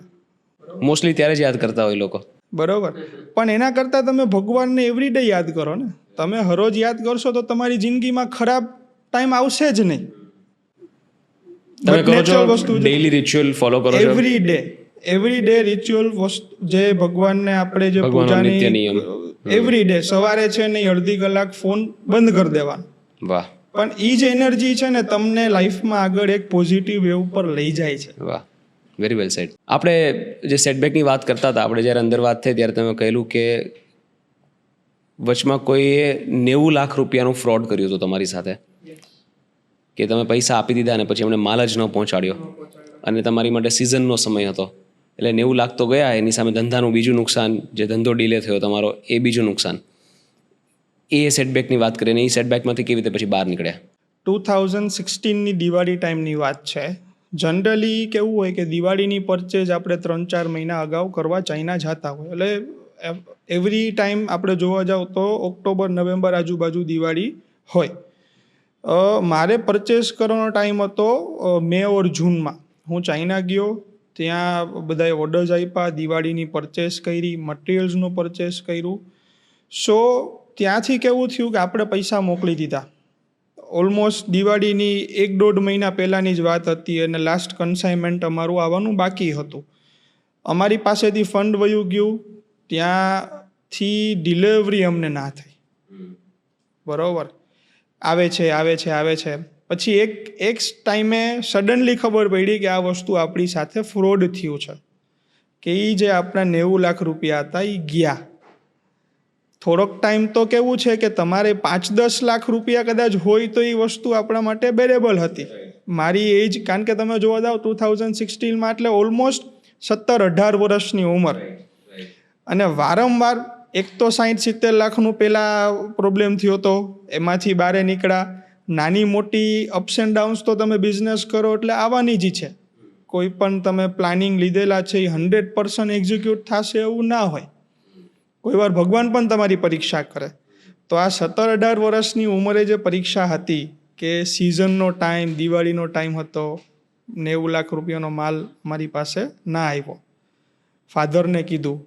મોસ્ટલી ત્યારે જ યાદ કરતા હોય લોકો. બરોબર. પણ એના કરતાં તમે ભગવાનને એવરીડે યાદ કરો ને. તમે હરોજ યાદ કરશો તો તમારી જિંદગીમાં ખરાબ ટાઈમ આવશે જ નહીં. તમે કરો છો ડેઈલી રિચ્યુઅલ ફોલો કરો છો? એવરી ડે રિચ્યુઅલ જે ભગવાનને આપણે જે પૂજાની એવરી ડે સવારે છે ને અડધી કલાક ફોન બંધ કરી દેવાનો. વાહ. પણ એ જ એનર્જી છે ને તમને લાઈફમાં આગળ એક પોઝિટિવ વેવ પર લઈ જાય છે. વાહ, વેરી વેલ સેડ. આપણે જે સેટબેકની વાત કરતા હતા, આપણે જ્યારે અંદર વાત થઈ ત્યારે તમે કહેલું કે વચમાં કોઈએ 90 લાખ રૂપિયાનું ફ્રોડ કર્યું હતું તમારી સાથે, કે તમે પૈસા આપી દીધા અને પછી એમણે માલ જ ન પહોંચાડ્યો, અને તમારી માટે સિઝનનો સમય હતો, એટલે 90 લાખ તો ગયા, એની સામે ધંધાનું બીજું નુકસાન, જે ધંધો ડીલે થયો તમારો એ બીજું નુકસાન. એ સેટબેકની વાત કરીએ, એ સેટબેકમાંથી કેવી રીતે પછી બહાર નીકળ્યા? 2016ની દિવાળી ટાઈમની વાત છે. જનરલી કેવું હોય કે દિવાળીની પરચેઝ આપણે 3-4 મહિના અગાઉ કરવા ચાઇના જતા હોય, એટલે એવરી ટાઈમ આપણે જોવા જાવ તો ઓક્ટોબર નવેમ્બર આજુબાજુ દિવાળી હોય. મારે પરચેસ કરવાનો ટાઈમ હતો મે ઓર જૂનમાં. હું ચાઇના ગયો, ત્યાં બધાએ ઓર્ડર્સ આપ્યા, દિવાળીની પરચેસ કરી, મટિરિયલ્સનું પરચેસ કર્યું. સો ત્યાંથી કેવું થયું કે આપણે પૈસા મોકલી દીધા. ઓલમોસ્ટ દિવાળીની 1-1.5 મહિના પહેલાંની જ વાત હતી, અને લાસ્ટ કન્સાઇનમેન્ટ અમારું આવવાનું બાકી હતું. અમારી પાસેથી ફંડ વયું ગયું, ત્યાંથી ડિલિવરી અમને ના થઈ. બરાબર. આવે છે. પછી એક ટાઈમે સડનલી ખબર પડી કે આ વસ્તુ આપણી સાથે ફ્રોડ થયું છે, કે એ જે આપણા 90 લાખ રૂપિયા હતા એ ગયા. થોડોક ટાઈમ તો કેવું છે કે તમારે 5-10 લાખ રૂપિયા કદાચ હોય તો એ વસ્તુ આપણા માટે બેરેબલ હતી. મારી એજ, કારણ કે તમે જોવા જાઓ 2016માં એટલે ઓલમોસ્ટ 17-18 વર્ષની ઉંમર, અને વારંવાર એક તો 60-70 લાખનું પહેલાં પ્રોબ્લેમ થયો હતો, એમાંથી બહાર નીકળ્યા. નાની મોટી અપ્સ એન્ડ ડાઉન્સ તો તમે બિઝનેસ કરો એટલે આવવાની જ છે. કોઈ પણ તમે પ્લાનિંગ લીધેલા છે એ 100% એક્ઝિક્યુટ થશે એવું ના હોય. કોઈ વાર ભગવાન પણ તમારી પરીક્ષા કરે. તો આ 17-18 વર્ષની ઉંમરે જે પરીક્ષા હતી, કે સિઝનનો ટાઈમ, દિવાળીનો ટાઈમ હતો, 90 લાખ રૂપિયાનો માલ મારી પાસે ના આવ્યો. ફાધરને કીધું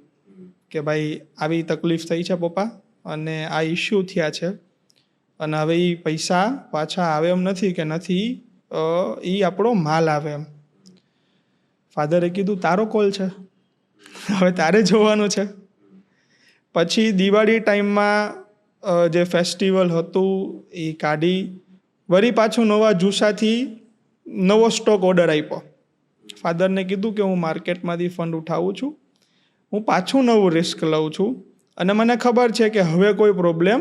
કે ભાઈ આવી તકલીફ થઈ છે પપ્પા, અને આ ઇસ્યુ થયા છે, અને હવે એ પૈસા પાછા આવે એમ નથી, કે નથી એ આપણો માલ આવે એમ. ફાધરે કીધું તારો કોલ છે, હવે તારે જોવાનું છે. પછી દિવાળી ટાઈમમાં જે ફેસ્ટિવલ હતું એ કાઢી, વળી પાછું નવા જુસ્સાથી નવો સ્ટોક ઓર્ડર આપ્યો. ફાધરને કીધું કે હું માર્કેટમાંથી ફંડ ઉઠાવું છું, હું પાછું નવું રિસ્ક લઉં છું, અને મને ખબર છે કે હવે કોઈ પ્રોબ્લેમ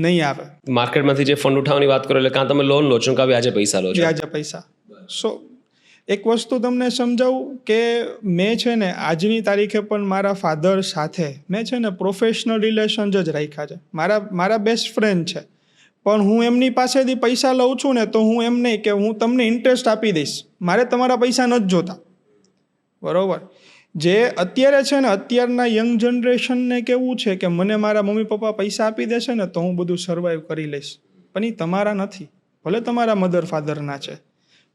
નહીં આવે. માર્કેટમાંથી જે ફંડ ઉઠાવવાની વાત કરો એટલે કાં તમે લોન લો છો કે વ્યાજે પૈસા લો છો? વ્યાજે પૈસા. સો એક વસ્તુ તમને સમજાવું કે મેં છે ને આજની તારીખે પણ મારા ફાધર સાથે મેં છે ને પ્રોફેશનલ રિલેશન જ રાખ્યા છે. મારા બેસ્ટ ફ્રેન્ડ છે, પણ હું એમની પાસેથી પૈસા લઉં છું ને તો હું એમ નહીં કે હું તમને ઇન્ટરેસ્ટ આપી દઈશ, મારે તમારા પૈસા નથી જોતા. બરાબર? જે અત્યારે છે ને, અત્યારના યંગ જનરેશનને કેવું છે કે મને મારા મમ્મી પપ્પા પૈસા આપી દેશે ને તો હું બધું સર્વાઈવ કરી લઈશ, પણ એ તમારા નથી. ભલે તમારા મધર ફાધરના છે,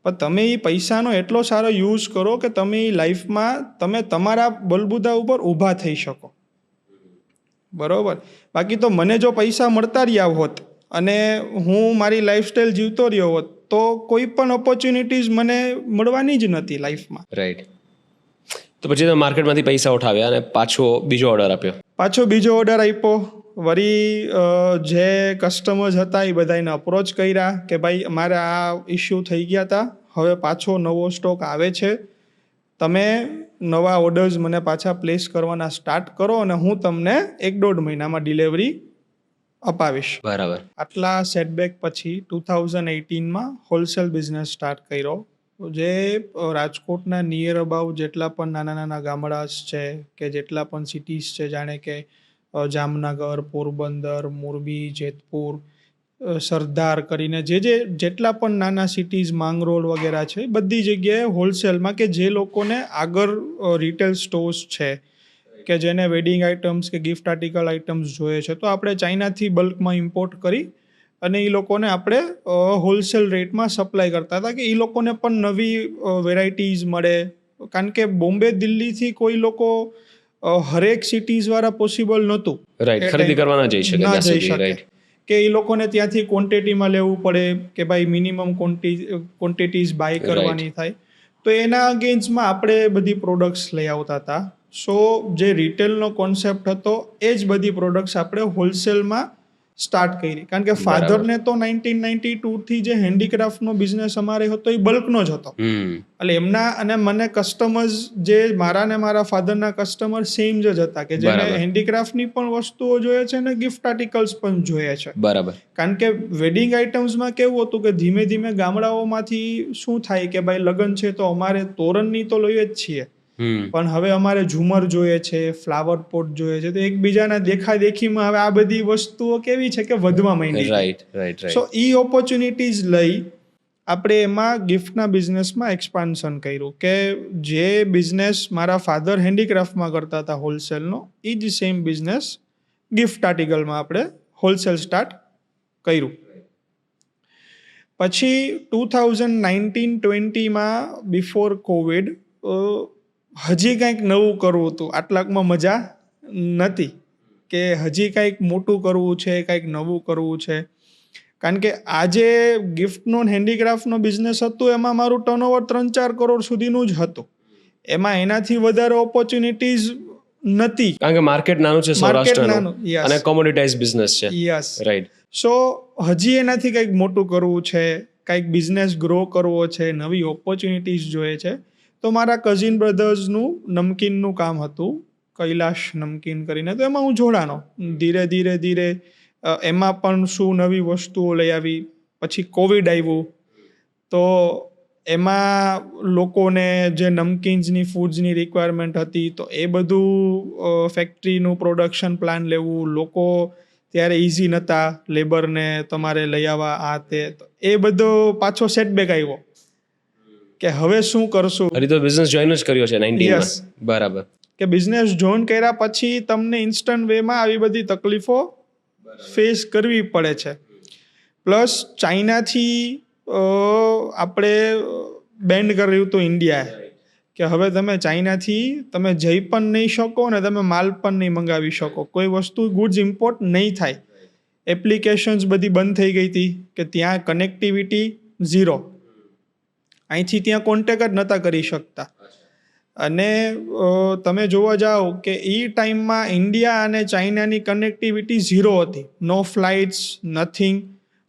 પણ તમે એ પૈસાનો એટલો સારો યુઝ કરો કે તમે એ લાઈફમાં તમે તમારા બલબૂતા ઉપર ઊભા થઈ શકો. બરાબર? બાકી તો મને જો પૈસા મળતા રહ્યા હોત અને હું મારી લાઈફસ્ટાઈલ જીવતો રહ્યો હોત તો કોઈ પણ ઓપોર્ચ્યુનિટીઝ મને મળવાની જ નથી લાઈફમાં. રાઈટ. તો પછી તમે માર્કેટમાંથી પૈસા ઉઠાવ્યા અને પાછો બીજો ઓર્ડર આપ્યો. વળી જે કસ્ટમર્સ હતા એ બધાને અપ્રોચ કર્યા કે ભાઈ અમારે આ ઇસ્યુ થઈ ગયા હતા, હવે પાછો નવો સ્ટોક આવે છે, તમે નવા ઓર્ડર્સ મને પાછા પ્લેસ કરવાના સ્ટાર્ટ કરો અને હું તમને 1-1.5 મહિનામાં ડિલિવરી અપાવીશ. બરાબર. આટલા સેટબેક પછી 2018માં હોલસેલ બિઝનેસ સ્ટાર્ટ કર્યો, જે રાજકોટના નિયર અબાઉટ જેટલા પણ નાના ગામડા છે, કે જેટલા પણ સિટીઝ છે, જાણે કે જામનગર, પોરબંદર, મોરબી, જેતપુર, સરદાર કરીને જેટલા પણ નાના સિટીઝ, માંગરોળ વગેરે છે, બધી જગ્યાએ હોલસેલમાં, કે જે લોકોને આગળ રિટેલ સ્ટોર્સ છે, કે જેને વેડિંગ આઇટમ્સ કે ગિફ્ટ આર્ટિકલ આઇટમ્સ જોઈએ છે, તો આપણે ચાઇનાથી બલ્કમાં ઇમ્પોર્ટ કરી અને એ લોકોને આપણે હોલસેલ રેટમાં સપ્લાય કરતા હતા, કે એ લોકોને પણ નવી વેરાયટીઝ મળે. કારણ કે બોમ્બે, દિલ્હીથી કોઈ લોકો હરેક સિટીઝ વાળા પોસિબલ નહોતું. રાઈટ. ખરીદી કરવા ના જઈ શકે, કે એ લોકોને ત્યાંથી ક્વોન્ટિટીમાં લેવું પડે, કે ભાઈ મિનિમમ ક્વોન્ટિટીઝ બાય કરવાની થાય. તો એના અગેન્સ્ટમાં આપણે બધી પ્રોડક્ટ્સ લઈ આવતા હતા. સો જે રિટેલનો કોન્સેપ્ટ હતો એ જ બધી પ્રોડક્ટ્સ આપણે હોલસેલમાં સ્ટાર્ટ કરી. કારણ કે ફાધરને તો 1992થી જે હેન્ડીક્રાફ્ટનો બિઝનેસ અમારે હતો એ બલ્કનો જ હતો, એટલે એમના અને મને કસ્ટમર્સ જે મારા ને મારા ફાધરના કસ્ટમર સેમ જ હતા, કે જેને હેન્ડીક્રાફ્ટની પણ વસ્તુઓ જોઈએ છે અને ગિફ્ટ આર્ટિકલ્સ પણ જોઈએ છે. બરાબર. કારણ કે વેડિંગ આઇટમ્સમાં કેવું હતું કે ધીમે ધીમે ગામડાઓમાંથી શું થાય કે ભાઈ લગ્ન છે તો અમારે તોરણની તો લઈએ જ છીએ, પણ હવે અમારે ઝુમર જોઈએ છે, ફ્લાવર પોટ જોઈએ છે, તો એકબીજાના દેખાદેખીમાં હવે આ બધી વસ્તુઓ કેવી છે કે વધવા માંડી. રાઈટ. સો ઈ ઓપોર્ચ્યુનિટીઝ લઈ આપણે એમાં ગિફ્ટના બિઝનેસમાં એક્સપાન્શન કર્યું, કે જે બિઝનેસ મારા ફાધર હેન્ડીક્રાફ્ટમાં કરતા હતા હોલસેલનો, એ જ સેમ બિઝનેસ ગિફ્ટ આર્ટિકલમાં આપણે હોલસેલ સ્ટાર્ટ કર્યું. પછી 2019-20માં બિફોર કોવિડ હજી કંઈક નવું કરવું હતું. આટલાકમાં મજા નથી કે હજી કંઈક મોટું કરવું છે, કંઈક નવું કરવું છે. કારણ કે આજે ગિફ્ટનો હેન્ડીક્રાફ્ટનો બિઝનેસ હતું એમાં મારું ટર્નઓવર 3-4 કરોડ સુધીનું જ હતું. એમાં એનાથી વધારે ઓપોર્ચ્યુનિટીઝ નથી, કારણ કે માર્કેટ નાનું છે, સૌરાષ્ટ્રનું, અને કોમોડિટાઇઝ બિઝનેસ છે. યસ. રાઈટ. સો હજી એનાથી કંઈક મોટું કરવું છે, કંઈક બિઝનેસ ગ્રો કરવો છે, નવી ઓપોર્ચ્યુનિટીઝ જોઈએ છે, તો મારા કઝિન બ્રધર્સનું નમકીનનું કામ હતું, કૈલાશ નમકીન કરીને. તો એમાં હું જોડાનો ધીરે ધીરે ધીરે. એમાં પણ શું નવી વસ્તુઓ લઈ આવી. પછી કોવિડ આવ્યું તો એમાં લોકોને જે નમકીન્સની ફૂડ્સની રિક્વાયરમેન્ટ હતી, તો એ બધું ફેક્ટરીનું પ્રોડક્શન પ્લાન લેવું, લોકો ત્યારે ઇઝી નહોતા, લેબરને તમારે લઈ આવવા આ તે, તો એ બધો પાછો સેટબેક આવ્યો કે હવે શું કરશું. હજી તો બિઝનેસ જોઈન જ કર્યો છે 19 Yes. માં. બરાબર. કે બિઝનેસ જોઈન કર્યા પછી તમને ઇન્સ્ટન્ટ વેમાં આવી બધી તકલીફો ફેસ કરવી પડે છે. પ્લસ ચાઇનાથી આપણે બેન્ડ કર્યું હતું ઇન્ડિયાએ કે હવે તમે ચાઇનાથી તમે જઈ પણ નહીં શકો ને તમે માલ પણ નહીં મંગાવી શકો, કોઈ વસ્તુ ગુડ્સ ઇમ્પોર્ટ નહીં થાય. એપ્લિકેશન્સ બધી બંધ થઈ ગઈ હતી કે ત્યાં કનેક્ટિવિટી ઝીરો, અહીંથી ત્યાં કોન્ટેક્ટ જ નહોતા કરી શકતા. અને તમે જોવા જાઓ કે એ ટાઈમમાં ઇન્ડિયા અને ચાઇનાની કનેક્ટિવિટી ઝીરો હતી, નો ફ્લાઇટ્સ, નથિંગ.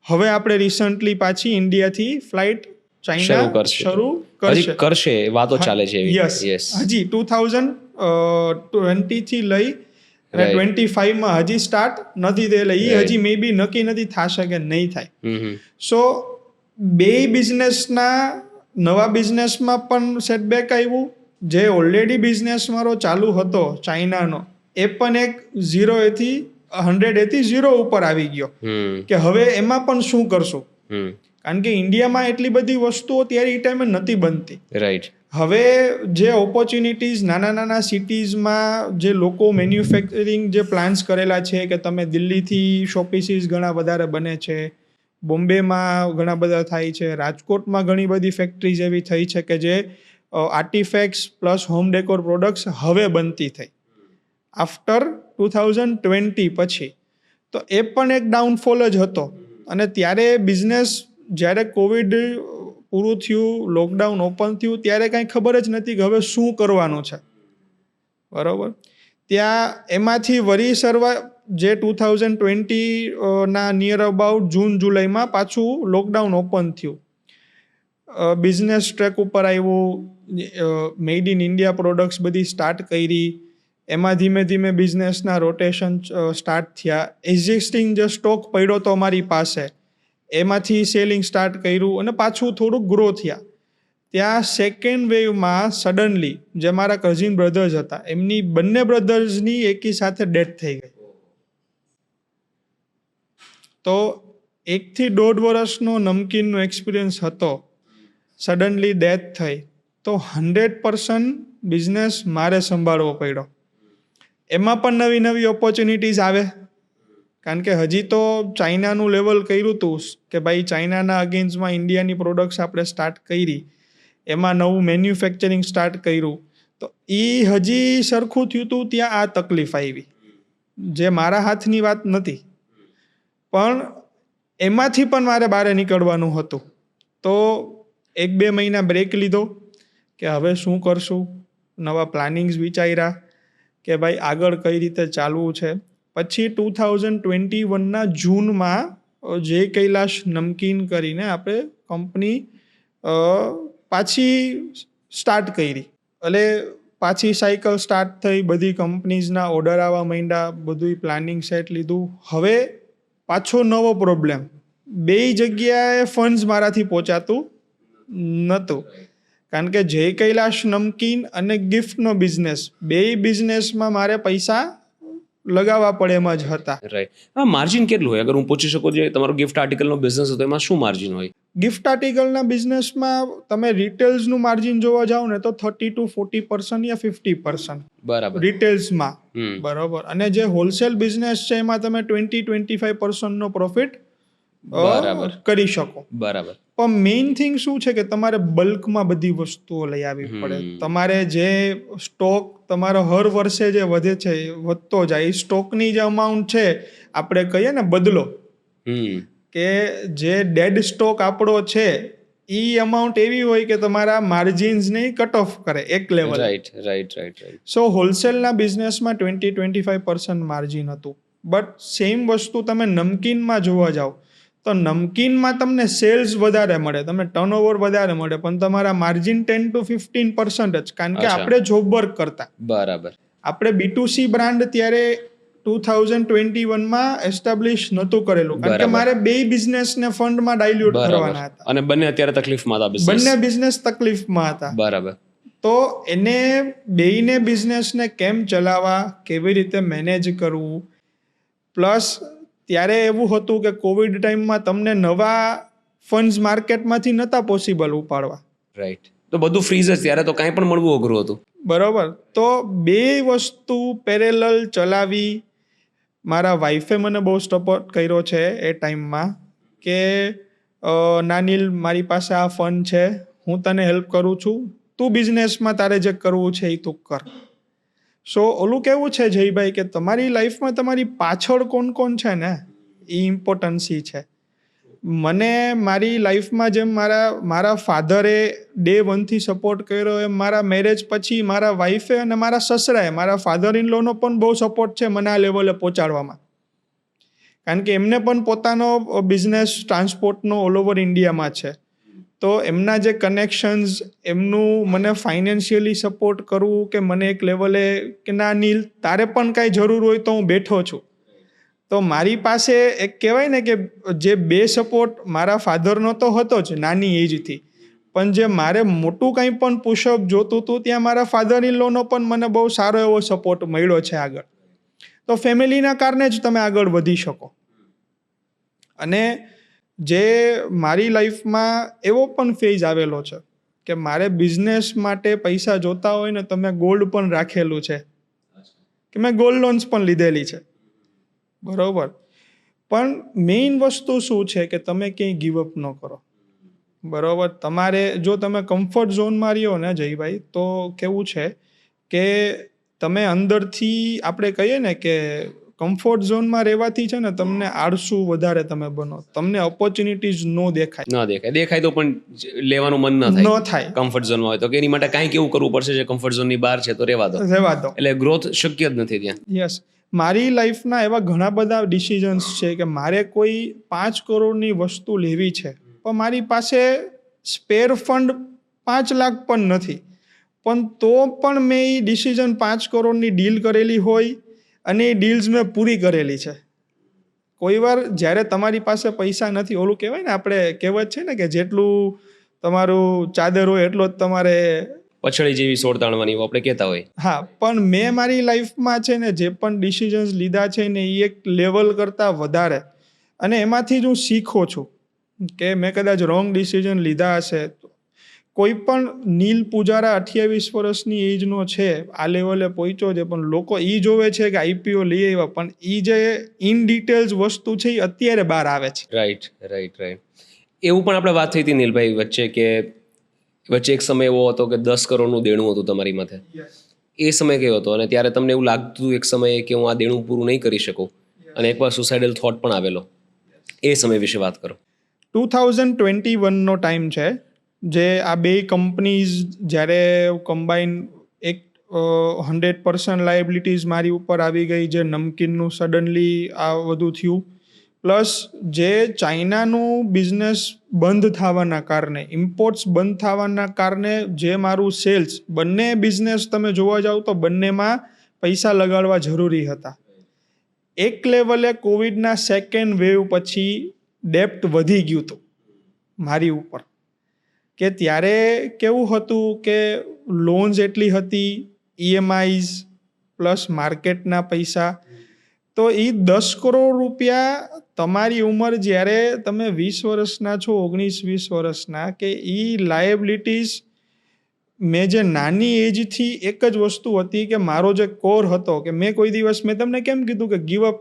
હવે આપણે રિસન્ટલી પાછી ઇન્ડિયાથી ફ્લાઇટ ચાઇના શરૂ કરશે, વાતો ચાલે છે. યસ, હજી 2020 થી લઈ અને 25માં હજી સ્ટાર્ટ નથી થયેલા. એ હજી મે બી નક્કી નથી થશે કે નહીં થાય. સો બે બિઝનેસના નવા બિઝનેસમાં પણ સેટબેક આવ્યું. જે ઓલરેડી બિઝનેસ મારો ચાલુ હતો ચાઇનાનો, એ પણ એક 0 થી 0 ઉપર આવી ગયો કે હવે એમાં પણ શું કરશું. કારણ કે ઇન્ડિયામાં એટલી બધી વસ્તુઓ ત્યારે એ ટાઈમે નથી બનતી. રાઈટ. હવે જે ઓપોર્ચ્યુનિટીઝ નાના નાના સિટીઝમાં જે લોકો મેન્યુફેક્ચરિંગ જે પ્લાન્સ કરેલા છે કે તમે દિલ્હીથી શોપીસીસ ઘણા વધારે બને છે, બોમ્બેમાં ઘણા બધા થાય છે, રાજકોટમાં ઘણી બધી ફેક્ટરીઝ એવી થઈ છે કે જે artefacts plus home decor products હવે બનતી થઈ આફ્ટર 2020 પછી. તો એ પણ એક ડાઉનફોલ જ હતો. અને ત્યારે બિઝનેસ જ્યારે કોવિડ પૂરું થયું, લોકડાઉન ઓપન થયું, ત્યારે કાંઈ ખબર જ નથી કે હવે શું કરવાનું છે. બરાબર. ત્યાં એમાંથી વરી જે 2020 નિયર અબાઉટ જૂન જુલાઈમાં પાછું લોકડાઉન ઓપન થયું. બિઝનેસ ટ્રેક ઉપર આવ્યું, મેડ ઇન ઇન્ડિયા પ્રોડક્ટ્સ બધી સ્ટાર્ટ કરી. એમાં ધીમે ધીમે બિઝનેસના રોટેશન સ્ટાર્ટ થયા. એક્ઝિસ્ટિંગ જે સ્ટોક પડ્યો હતો અમારી પાસે, એમાંથી સેલિંગ સ્ટાર્ટ કર્યું અને પાછું થોડુંક ગ્રો થયા. ત્યાં સેકન્ડ વેવમાં સડનલી જે મારા કઝિન બ્રધર્સ હતા, એમની બંને બ્રધર્સની એકી સાથે ડેથ થઈ ગઈ. તો 1 થી 1.5 વર્ષનો નમકીનનો એક્સપિરિયન્સ હતો, સડનલી ડેથ થઈ, તો 100% બિઝનેસ મારે સંભાળવો પડ્યો. એમાં પણ નવી નવી ઓપોર્ચ્યુનિટીઝ આવે. કારણ કે હજી તો ચાઇનાનું લેવલ કર્યું હતું કે ભાઈ ચાઇનાના અગેન્સ્ટમાં ઇન્ડિયાની પ્રોડક્ટ્સ આપણે સ્ટાર્ટ કરી, એમાં નવું મેન્યુફેક્ચરિંગ સ્ટાર્ટ કર્યું, તો એ હજી સરખું થયું હતું. ત્યાં આ તકલીફ આવી જે મારા હાથની વાત નથી, પણ એમાંથી પણ મારે બહાર નીકળવાનું હતું. તો 1-2 મહિના બ્રેક લીધો કે હવે શું કરશું, નવા પ્લાનિંગ્સ વિચાર્યા કે ભાઈ આગળ કઈ રીતે ચાલવું છે. પછી 2021ના જૂનમાં જે કૈલાશ નમકીન કરીને આપણે કંપની પાછી સ્ટાર્ટ કરી. એટલે પાછી સાયકલ સ્ટાર્ટ થઈ, બધી કંપનીઝના ઓર્ડર આવવા માંડ્યા, બધું પ્લાનિંગ સેટ લીધું. હવે પાછો નવો પ્રોબ્લેમ, બે જગ્યાએ ફંડ્સ મારાથી પહોંચાતું નહોતું. કારણ કે જય કૈલાશ નમકીન અને ગિફ્ટનો બિઝનેસ, બે બિઝનેસમાં મારે પૈસા લગાવવા પડે એમ જ હતા. રાઈટ. હા, માર્જિન કેટલું હોય અગર હું પૂછી શકું? જે તમારો ગિફ્ટ આર્ટિકલનો બિઝનેસ હતો એમાં શું માર્જિન હોય? ગિફ્ટ આર્ટિકલના બિઝનેસમાં તમે રિટેલ્સનું માર્જિન જોવા જાઓ ને તો 30 to 40% યા 50%. બરાબર. રિટેલ્સમાં. બરાબર. અને જે હોલસેલ બિઝનેસ છે એમાં તમે 20-25% પ્રોફિટ કરી શકો. બરાબર. પણ મેઇન થિંગ શું છે કે તમારે બલ્કમાં બધી વસ્તુઓ લઈ આવવી પડે. તમારે જે સ્ટોક તમારો હર વર્ષે જે વધે છે, વધતો જાય, એ સ્ટોકની જે અમાઉન્ટ છે, આપણે કહીએ ને બદલો, કે જે ડેડ સ્ટોક આપણો છે એ અમાઉન્ટ એવી હોય કે તમારા માર્જિન્સને કટ ઓફ કરે એક લેવલ. રાઈટ. સો હોલસેલના બિઝનેસમાં 20-25% માર્જિન હતું. બટ સેમ વસ્તુ તમે નમકીનમાં જોવા જાઓ તો નમકીનમાં તમને સેલ્સ વધારે મળે, તમને ટર્નઓવર વધારે મળે, પણ તમારા માર્જિન 10 to 15% જ, કારણ કે અચ્છા. આપણે જોબ વર્ક કરતા. બરાબર. આપણે B2C બ્રાન્ડ ત્યારે 2021માં એસ્ટાબ્લિશ નહોતું કરેલું, કારણ કે બરાબર. મારે બે બિઝનેસને ફંડમાં ડાયલ્યુટ બરાબર. કરવાના હતા. અને બંને અત્યારે તકલીફમાં હતા business. બંને બિઝનેસ તકલીફમાં હતા. બરાબર. તો એને બેયને બિઝનેસને કેમ ચલાવવા, કેવી રીતે મેનેજ કરવું, પ્લસ ત્યારે એવું હતું કે કોવિડ ટાઈમમાં તમને નવા ફંડ્સ માર્કેટમાંથી નહોતા પોસિબલ ઉપાડવા. રાઈટ. તો બધું ફ્રીઝ જ, ત્યારે તો કાંઈ પણ મળવું અઘરું હતું. બરોબર. તો બે વસ્તુ પેરેલલ ચલાવી. મારા વાઈફે મને બહુ સપોર્ટ કર્યો છે એ ટાઈમમાં કે નાનિલ, મારી પાસે આ ફંડ છે, હું તને હેલ્પ કરું છું, તું બિઝનેસમાં તારે જે કરવું છે એ તું કર. સો ઓલું કેવું છે જયભાઈ કે તમારી લાઈફમાં તમારી પાછળ કોણ કોણ છે ને એ ઇમ્પોર્ટન્સી છે. મને મારી લાઈફમાં જેમ મારા ફાધરે ડે 1થી સપોર્ટ કર્યો, એમ મારા મેરેજ પછી મારા વાઈફે અને મારા સસરાએ, મારા ફાધર ઇન લોનો પણ બહુ સપોર્ટ છે મને આ લેવલે પહોંચાડવામાં, કારણ કે એમને પણ પોતાનો બિઝનેસ ટ્રાન્સપોર્ટનો ઓલ ઓવર ઇન્ડિયામાં છે. તો એમના જે કનેક્શન્સ, એમનું મને ફાઇનાન્શિયલી સપોર્ટ કરવું કે મને એક લેવલે કે ના નીલ તારે પણ કાંઈ જરૂર હોય તો હું બેઠો છું. તો મારી પાસે એક કહેવાય ને કે જે બે સપોર્ટ મારા ફાધરનો તો હતો જ નાની એજથી, પણ જે મારે મોટું કંઈ પણ પુશઅપ જોતું હતું ત્યાં મારા ફાધર ઇન લોનો પણ મને બહુ સારો એવો સપોર્ટ મળ્યો છે આગળ. તો ફેમિલીના કારણે જ તમે આગળ વધી શકો. અને જે મારી લાઈફમાં એવો પણ ફેઝ આવેલો છે કે મારે બિઝનેસ માટે પૈસા જોતા હોય ને તો મેં ગોલ્ડ પણ રાખેલું છે, કે મેં ગોલ્ડ લોન્સ પણ લીધેલી છે. બરોબર. પણ મેઇન વસ્તુ શું છે કે તમે ક્યાંય ગીવઅપ ન કરો. બરોબર. તમારે જો તમે કમ્ફર્ટ ઝોનમાં રહ્યો ને જયભાઈ, તો કેવું છે કે તમે અંદરથી, આપણે કહીએ ને કે કમ્ફર્ટ ઝોનમાં રહેવાથી છે ને તમને આળસુ વધારે તમે બનો, તમને ઓપોર્ચ્યુનિટીઝ ન દેખાય. દેખાય તો પણ લેવાનું મન ન થાય. કમ્ફર્ટ ઝોનમાં હોય તો કે એની માટે કાંઈક એવું કરવું પડશે જે કમ્ફર્ટ ઝોનની બહાર છે તો રહેવા દો. એટલે ગ્રોથ શક્ય જ નથી ત્યાં. યસ. મારી લાઈફના એવા ઘણા બધા ડિસિઝન્સ છે કે મારે કોઈ 5 કરોડની વસ્તુ લેવી છે, પણ મારી પાસે સ્પેર ફંડ 5 લાખ પણ નથી, પણ તો પણ મેં એ ડિસિઝન 5 કરોડની ડીલ કરેલી હોય અને એ ડીલ્સ મેં પૂરી કરેલી છે. કોઈ વાર જ્યારે તમારી પાસે પૈસા નથી, ઓલું કહેવાય ને, આપણે કહેવત છે ને કે જેટલું તમારું ચાદર હોય એટલો જ તમારે પછડી જેવી સોળ તાણવાની આપણે કહેતા હોય. હા, પણ મેં મારી લાઈફમાં છે ને જે પણ ડિસિઝન્સ લીધા છે ને એ એક લેવલ કરતાં વધારે, અને એમાંથી જ હું શીખો છું કે મેં કદાચ રોંગ ડિસિઝન લીધા હશે. કોઈ પણ નીલ પૂજારા 28 વર્ષની એજનો છે, આ લેવલે પહોંચ્યો છે, પણ લોકો એ જોવે છે કે આઈપીઓ લઈ આવ્યા, પણ એ જે ઇન ડિટેલ્સ વસ્તુ છે એ અત્યારે બહાર આવે છે. રાઈટ. એવું પણ આપણે વાત થઈ હતી નીલભાઈ વચ્ચે કે વચ્ચે એક સમય એવો હતો કે 10 કરોડનું દેણું હતું તમારી માથે. એ સમય કયો હતો અને ત્યારે તમને એવું લાગતું એક સમયે કે હું આ દેણું પૂરું નહીં કરી શકું, અને એકવાર સુસાઇડલ થોટ પણ આવેલો, એ સમય વિશે વાત કરો. 2021નો ટાઈમ છે, જે આ બે કંપનીઝ જ્યારે કમ્બાઈન એક 100% લાયબિલિટીઝ મારી ઉપર આવી ગઈ, જે નમકીનનું સડનલી આ બધું થયું, પ્લસ જે ચાઇનાનું બિઝનેસ બંધ થવાના કારણે, ઇમ્પોર્ટ્સ બંધ થવાના કારણે જે મારું સેલ્સ, બંને બિઝનેસ તમે જોવા જાઓ તો બંનેમાં પૈસા લગાડવા જરૂરી હતા. એક લેવલે કોવિડના સેકન્ડ વેવ પછી ડેપ્ટ વધી ગયું હતું મારી ઉપર, કે ત્યારે કેવું હતું કે લોન્સ એટલી હતી, EMIs પ્લસ માર્કેટના પૈસા, તો એ 10 કરોડ રૂપિયા તમારી ઉંમર જ્યારે તમે 20 વર્ષના છો, 19-20 વર્ષના, કે એ લાયબિલિટીઝ મેં જે નાની એજથી એક જ વસ્તુ હતી કે મારો જે કોર હતો કે મેં કોઈ દિવસ, મેં તમને કેમ કીધું કે ગીવઅપ,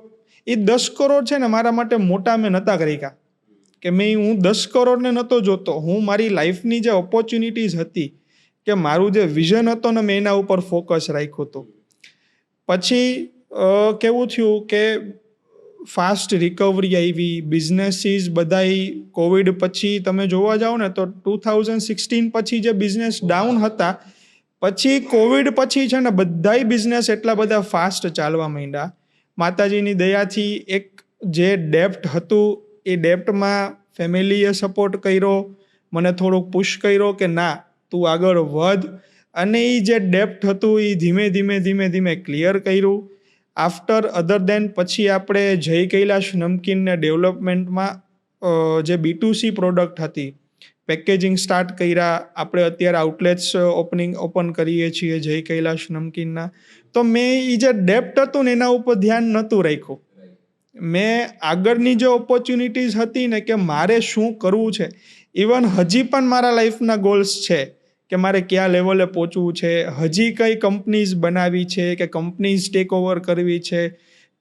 એ 10 કરોડ છે ને મારા માટે મોટા મેં નહોતા કરી કા, કે હું 10 કરોડને નહોતો જોતો, હું મારી લાઈફની જે ઓપોર્ચ્યુનિટીઝ હતી, કે મારું જે વિઝન હતો ને મેં એના ઉપર ફોકસ રાખ્યું હતું. પછી કેવું થયું કે ફાસ્ટ રિકવરી આવી, બિઝનેસીસ બધાય કોવિડ પછી તમે જોવા જાઓ ને તો 2016 પછી જે બિઝનેસ ડાઉન હતા, પછી કોવિડ પછી છે ને બધાય બિઝનેસ એટલા બધા ફાસ્ટ ચાલવા માંડ્યા. માતાજીની દયાથી એક જે ડેપ્ટ હતું એ ડેપ્ટમાં ફેમિલીએ સપોર્ટ કર્યો, મને થોડુંક પુશ કર્યો કે ના તું આગળ વધ, અને એ જે ડેપ્ટ હતું એ ધીમે ધીમે ક્લિયર કર્યું. આફ્ટર અધર દેન પછી આપણે જય કૈલાશ નમકીનને ડેવલપમેન્ટમાં જે B2C પ્રોડક્ટ હતી પેકેજિંગ સ્ટાર્ટ કર્યા. આપણે અત્યારે આઉટલેટ્સ ઓપન કરીએ છીએ જય કૈલાશ નમકીનના. તો મેં એ જે ડેપ્ટ હતું ને એના ઉપર ધ્યાન નહોતું રાખ્યું. મેં આગળની જે ઓપોર્ચ્યુનિટીઝ હતી ને કે મારે શું કરવું છે, ઇવન હજી પણ મારા લાઈફના ગોલ્સ છે કે મારે કયા લેવલે પહોંચવું છે, હજી કઈ કંપનીઝ બનાવી છે કે કંપનીઝ ટેક ઓવર કરવી છે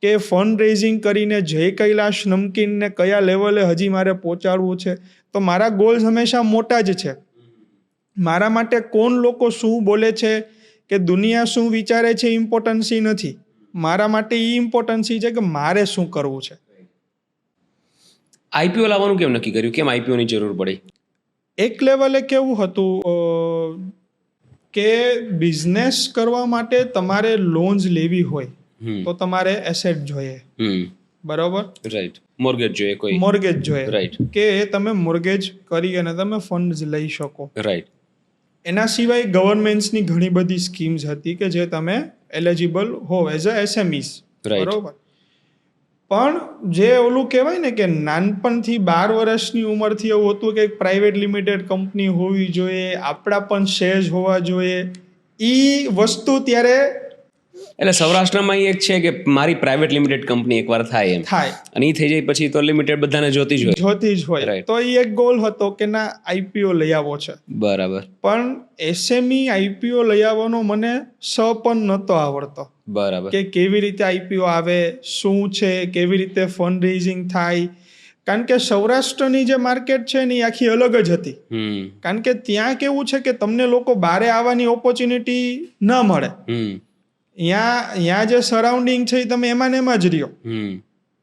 કે ફંડ રેઝિંગ કરીને જય કૈલાશ નમકીનને કયા લેવલે હજી મારે પહોંચાડવું છે. તો મારા ગોલ્સ હંમેશા મોટા જ છે. મારા માટે કોણ લોકો શું બોલે છે કે દુનિયા શું વિચારે છે ઇમ્પોર્ટન્સી નથી. મારા માટે એ ઇમ્પોર્ટન્સી છે કે મારે શું કરવું છે. IPO લાવવાનું કેમ નક્કી કર્યું? કેમ IPO ની જરૂર પડી? એક લેવલે કેવું હતું કે બિઝનેસ કરવા માટે તમારે લોન્સ લેવી હોય તો તમારે એસેટ જોઈએ, બરોબર? રાઈટ. મોર્ગેજ જોઈએ, કોઈ મોર્ગેજ જોઈએ, રાઈટ, કે તમે મોર્ગેજ કરી અને તમે ફંડ્સ લઈ શકો. રાઈટ. એના સિવાય ગવર્મેન્ટ્સની ઘણી બધી સ્કીમ્સ હતી કે જે તમે એલિજિબલ હો એઝ અ SMEs, બરોબર? પણ જે ઓલું કહેવાય ને કે નાનપણથી 12 વર્ષની ઉંમરથી એવું હતું કે પ્રાઇવેટ લિમિટેડ કંપની હોવી જોઈએ, આપણા પણ શેર્સ હોવા જોઈએ, એ વસ્તુ ત્યારે એટલે સૌરાષ્ટ્રમાં એક છે કે મારી પ્રાઇવેટ લિમિટેડ કંપની એકવાર થાય એમ થાય અને એ થઈ જાય પછી તો લિમિટેડ બધાને જોતી જ હોય. Right. તો એ એક ગોલ હતો કે ના IPO લઈ આવો છે. બરાબર. પણ SME IPO લઈ આવવાનો મને પણ નહોતો આવડતો. બરાબર. કે કેવી રીતે IPO આવે, શું છે, કેવી રીતે ફંડ રેઝિંગ થાય. કારણ કે સૌરાષ્ટ્રની જે માર્કેટ છે ને એ આખી અલગ જ હતી. કારણ કે ત્યાં કેવું છે કે તમને લોકો બારે આવવાની ઓપોર્ચ્યુનિટી ન મળે. અહીંયા જે સરાઉન્ડિંગ છે તમે એમાં ને એમાં જ રહ્યો,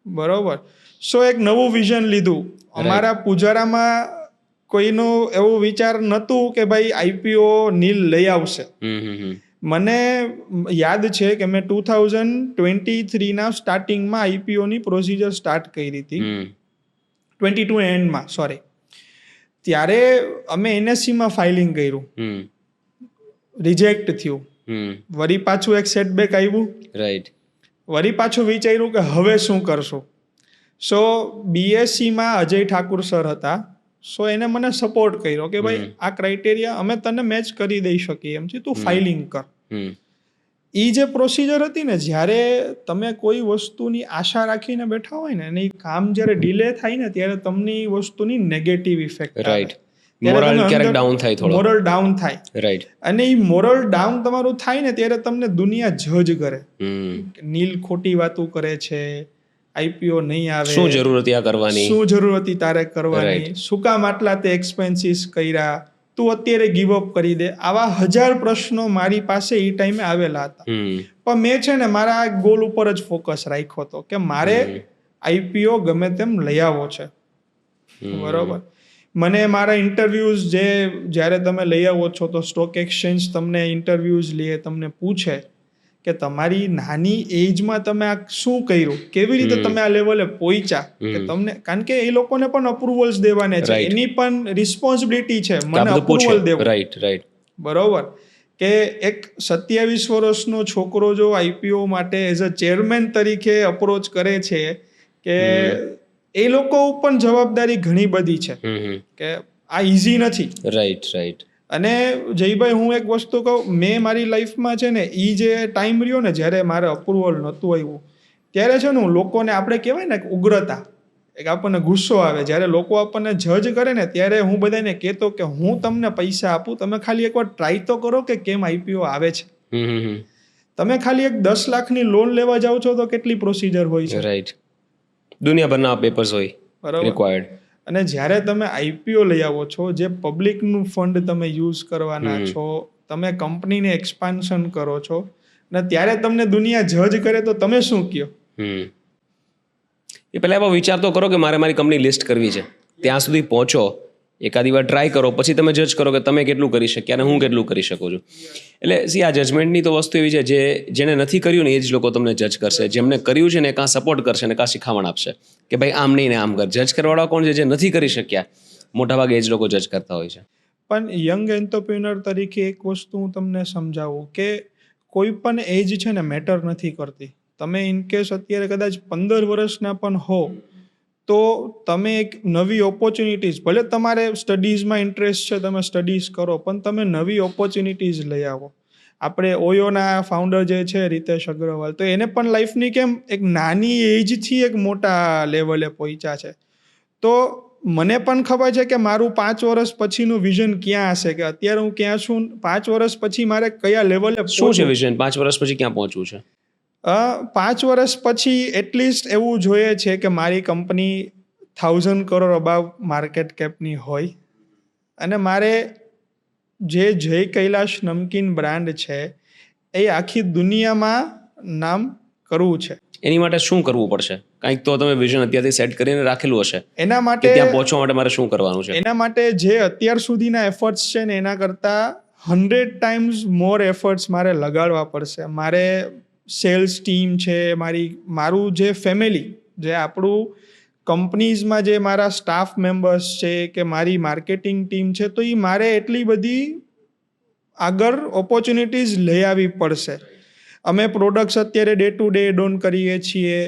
બરોબર? સો એક નવું વિઝન લીધું. અમારા પૂજારામાં કોઈનું એવું વિચાર નહોતું કે ભાઈ IPO નીલ લઈ આવશે. મને યાદ છે કે મેં 2023ના સ્ટાર્ટિંગમાં IPO ની પ્રોસિજર સ્ટાર્ટ કરી હતી, 22 એન્ડમાં, સોરી. ત્યારે અમે NSE માં ફાઇલિંગ કર્યું, રિજેક્ટ થયું. વળી પાછું એક સેટબેક આવ્યું, રાઈટ. વળી પાછું વિચાર્યું કે હવે શું કરશું. સો BSc માં અજય ઠાકુર સર હતા, સો એને મને સપોર્ટ કર્યો કે ભાઈ આ ક્રાઇટેરિયા અમે તને મેચ કરી દઈ શકીએ એમ છે, તું ફાઇલિંગ કર. એ જે પ્રોસિજર હતી ને, જ્યારે તમે કોઈ વસ્તુની આશા રાખીને બેઠા હોય ને અને એ કામ જ્યારે ડિલે થાય ને ત્યારે તમને એ વસ્તુની નેગેટિવ ઇફેક્ટ, રાઈટ, મોરલ ક્યારેક ડાઉન થાય, થોડો મોરલ ડાઉન થાય, રાઈટ. અને એ મોરલ ડાઉન તમારું થાય ને ત્યારે તમને દુનિયા જજ કરે, નીલ ખોટી વાતો કરે છે, IPO નહીં આવે, શું જરૂર હતી આ કરવાની, શું જરૂર હતી તારે કરવાની, શું કામ આટલા તે એક્સપેન્સીસ કર્યા, તું અત્યારે ગીવ અપ કરી દે. આવા 1000 પ્રશ્નો મારી પાસે એ ટાઈમે આવેલા હતા. પણ મેં છે ને મારા ગોલ ઉપર જ ફોકસ રાખ્યો હતો કે મારે IPO ગમે તેમ લઈ આવો છે, બરોબર? મને મારા ઇન્ટરવ્યૂઝ જ્યારે તમે લઈ આવો છો તો સ્ટોક એક્સચેન્જ તમને ઇન્ટરવ્યૂઝ લે, તમને પૂછે કે તમારી નાની એજમાં તમે આ શું કર્યું, કેવી રીતે તમે આ લેવલે પહોંચ્યા, કે તમને, કારણ કે એ લોકોને પણ અપ્રુવલ્સ દેવાને છે, એની પણ રિસ્પોન્સિબિલિટી છે મને અપ્રુવલ દેવું, રાઈટ, રાઈટ, બરોબર? કે એક 27 વર્ષનો છોકરો જો IPO માટે એઝ અ ચેરમેન તરીકે અપ્રોચ કરે છે કે એ લોકો ઉપર જવાબદારી ઘણી બધી છે કે આ ઈઝી નથી. Right, right. અને જયભાઈ, હું એક વસ્તુ કહું, મેં મારી લાઈફમાં છે ને એ જે ટાઈમ રહ્યો ને જ્યારે મારે અપ્રુવલ નહોતું આવ્યું ત્યારે છે ને હું લોકોને, આપણે કહેવાય ને ઉગ્રતા, એક આપણને ગુસ્સો આવે જ્યારે લોકો આપણને જજ કરે ને, ત્યારે હું બધાને કહેતો કે હું તમને પૈસા આપું, તમે ખાલી એકવાર ટ્રાય તો કરો કે કેમ IPO આવે છે. તમે ખાલી એક 10 લાખની લોન લેવા જાઓ છો તો કેટલી પ્રોસિજર હોય છે, રાઈટ, દુનિયાભરના પેપર્સ હોય, બરાબર, રિક્વાયર્ડ. અને જ્યારે તમે IPO લઈ આવો છો, જે પબ્લિકનું ફંડ તમે યુઝ કરવાના છો, તમે કંપનીને એક્સપાન્શન કરો છો, અને ત્યારે તમને દુનિયા જજ કરે તો તમે શું કહો? એ પહેલા એવો વિચાર તો કરો કે મારે મારી કંપની લિસ્ટ કરવી છે. ત્યાં સુધી પહોંચો એકાદી વાર ટ્રાય કરો, પછી તમે જજ કરો કે તમે કેટલું કરી શક્યા અને હું કેટલું કરી શકું છું. એટલે આ જજમેન્ટની તો વસ્તુ એવી છે, જેને નથી કર્યું ને એ જ લોકો તમને જજ કરશે. જેમને કર્યું છે ને કાં સપોર્ટ કરશે ને કાં શીખામણ આપશે કે ભાઈ આમ નહીં ને આમ કર. જજ કરવાવાળા કોણ છે? જે નથી કરી શક્યા, મોટાભાગે એ જ લોકો જજ કરતા હોય છે. પણ યંગ એન્ટરપ્રિન્યોર તરીકે એક વસ્તુ હું તમને સમજાવું કે કોઈ પણ એજ છે ને મેટર નથી કરતી. તમે ઇનકેસ અત્યારે કદાચ 15 વર્ષના પણ હો તો તમે એક નવી ઓપોર્ચ્યુનિટીઝ, ભલે તમારે સ્ટડીઝમાં ઇન્ટરેસ્ટ છે, તમે સ્ટડીઝ કરો, પણ તમે નવી ઓપોર્ચ્યુનિટીઝ લઈ આવો. આપણે ઓયોના ફાઉન્ડર જે છે રીતેશ અગ્રવાલ, તો એને પણ લાઈફની કેમ એક નાની એજથી એક મોટા લેવલે પહોંચ્યા છે. તો મને પણ ખબર છે કે મારું 5 વર્ષ પછીનું વિઝન ક્યાં હશે, કે અત્યારે હું ક્યાં છું, 5 વર્ષ પછી મારે કયા લેવલે શું છે વિઝન? 5 વર્ષ પછી ક્યાં પહોંચવું છે? 5 વર્ષ પછી એટલીસ્ટ એવું જોઈએ છે કે મારી કંપની 1000 કરોડ અબાવ માર્કેટ કેપની હોય અને મારે જે જય કૈલાશ નમકીન બ્રાન્ડ છે એ આખી દુનિયામાં નામ કરવું છે. એની માટે શું કરવું પડશે? કંઈક તો તમે વિઝન અત્યારથી સેટ કરીને રાખેલું હશે. એના માટે ત્યાં પહોંચવા માટે મારે શું કરવાનું છે? એના માટે જે અત્યાર સુધીના એફર્ટ્સ છે ને એના કરતાં 100 ટાઈમ્સ મોર એફર્ટ્સ મારે લગાડવા પડશે. મારે સેલ્સ ટીમ છે, મારું જે ફેમિલી, જે આપણું કંપનીઝમાં જે મારા સ્ટાફ મેમ્બર્સ છે કે મારી માર્કેટિંગ ટીમ છે, તો એ મારે એટલી બધી આગળ ઓપોર્ચ્યુનિટીઝ લઈ આવવી પડશે. અમે પ્રોડક્ટ્સ અત્યારે day to day add on કરીએ છીએ.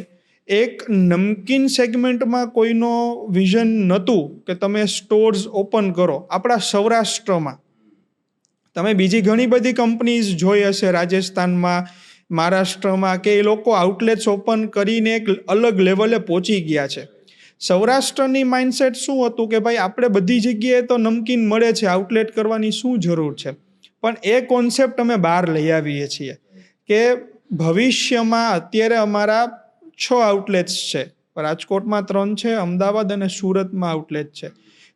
એક નમકીન સેગમેન્ટમાં કોઈનો વિઝન નહોતું કે તમે સ્ટોર્સ ઓપન કરો. આપણા સૌરાષ્ટ્રમાં તમે બીજી ઘણી બધી કંપનીઝ જોઈ હશે, રાજસ્થાનમાં, મહારાષ્ટ્રમાં, કે એ લોકો આઉટલેટ્સ ઓપન કરીને એક અલગ લેવલે પહોંચી ગયા છે. સૌરાષ્ટ્રની માઇન્ડસેટ શું હતું કે ભાઈ આપણે બધી જગ્યાએ તો નમકીન મળે છે, આઉટલેટ કરવાની શું જરૂર છે. પણ એ કોન્સેપ્ટ અમે બહાર લઈ આવીએ છીએ કે ભવિષ્યમાં અત્યારે અમારા 6 આઉટલેટ્સ છે, રાજકોટમાં 3 છે, અમદાવાદ અને સુરતમાં આઉટલેટ છે.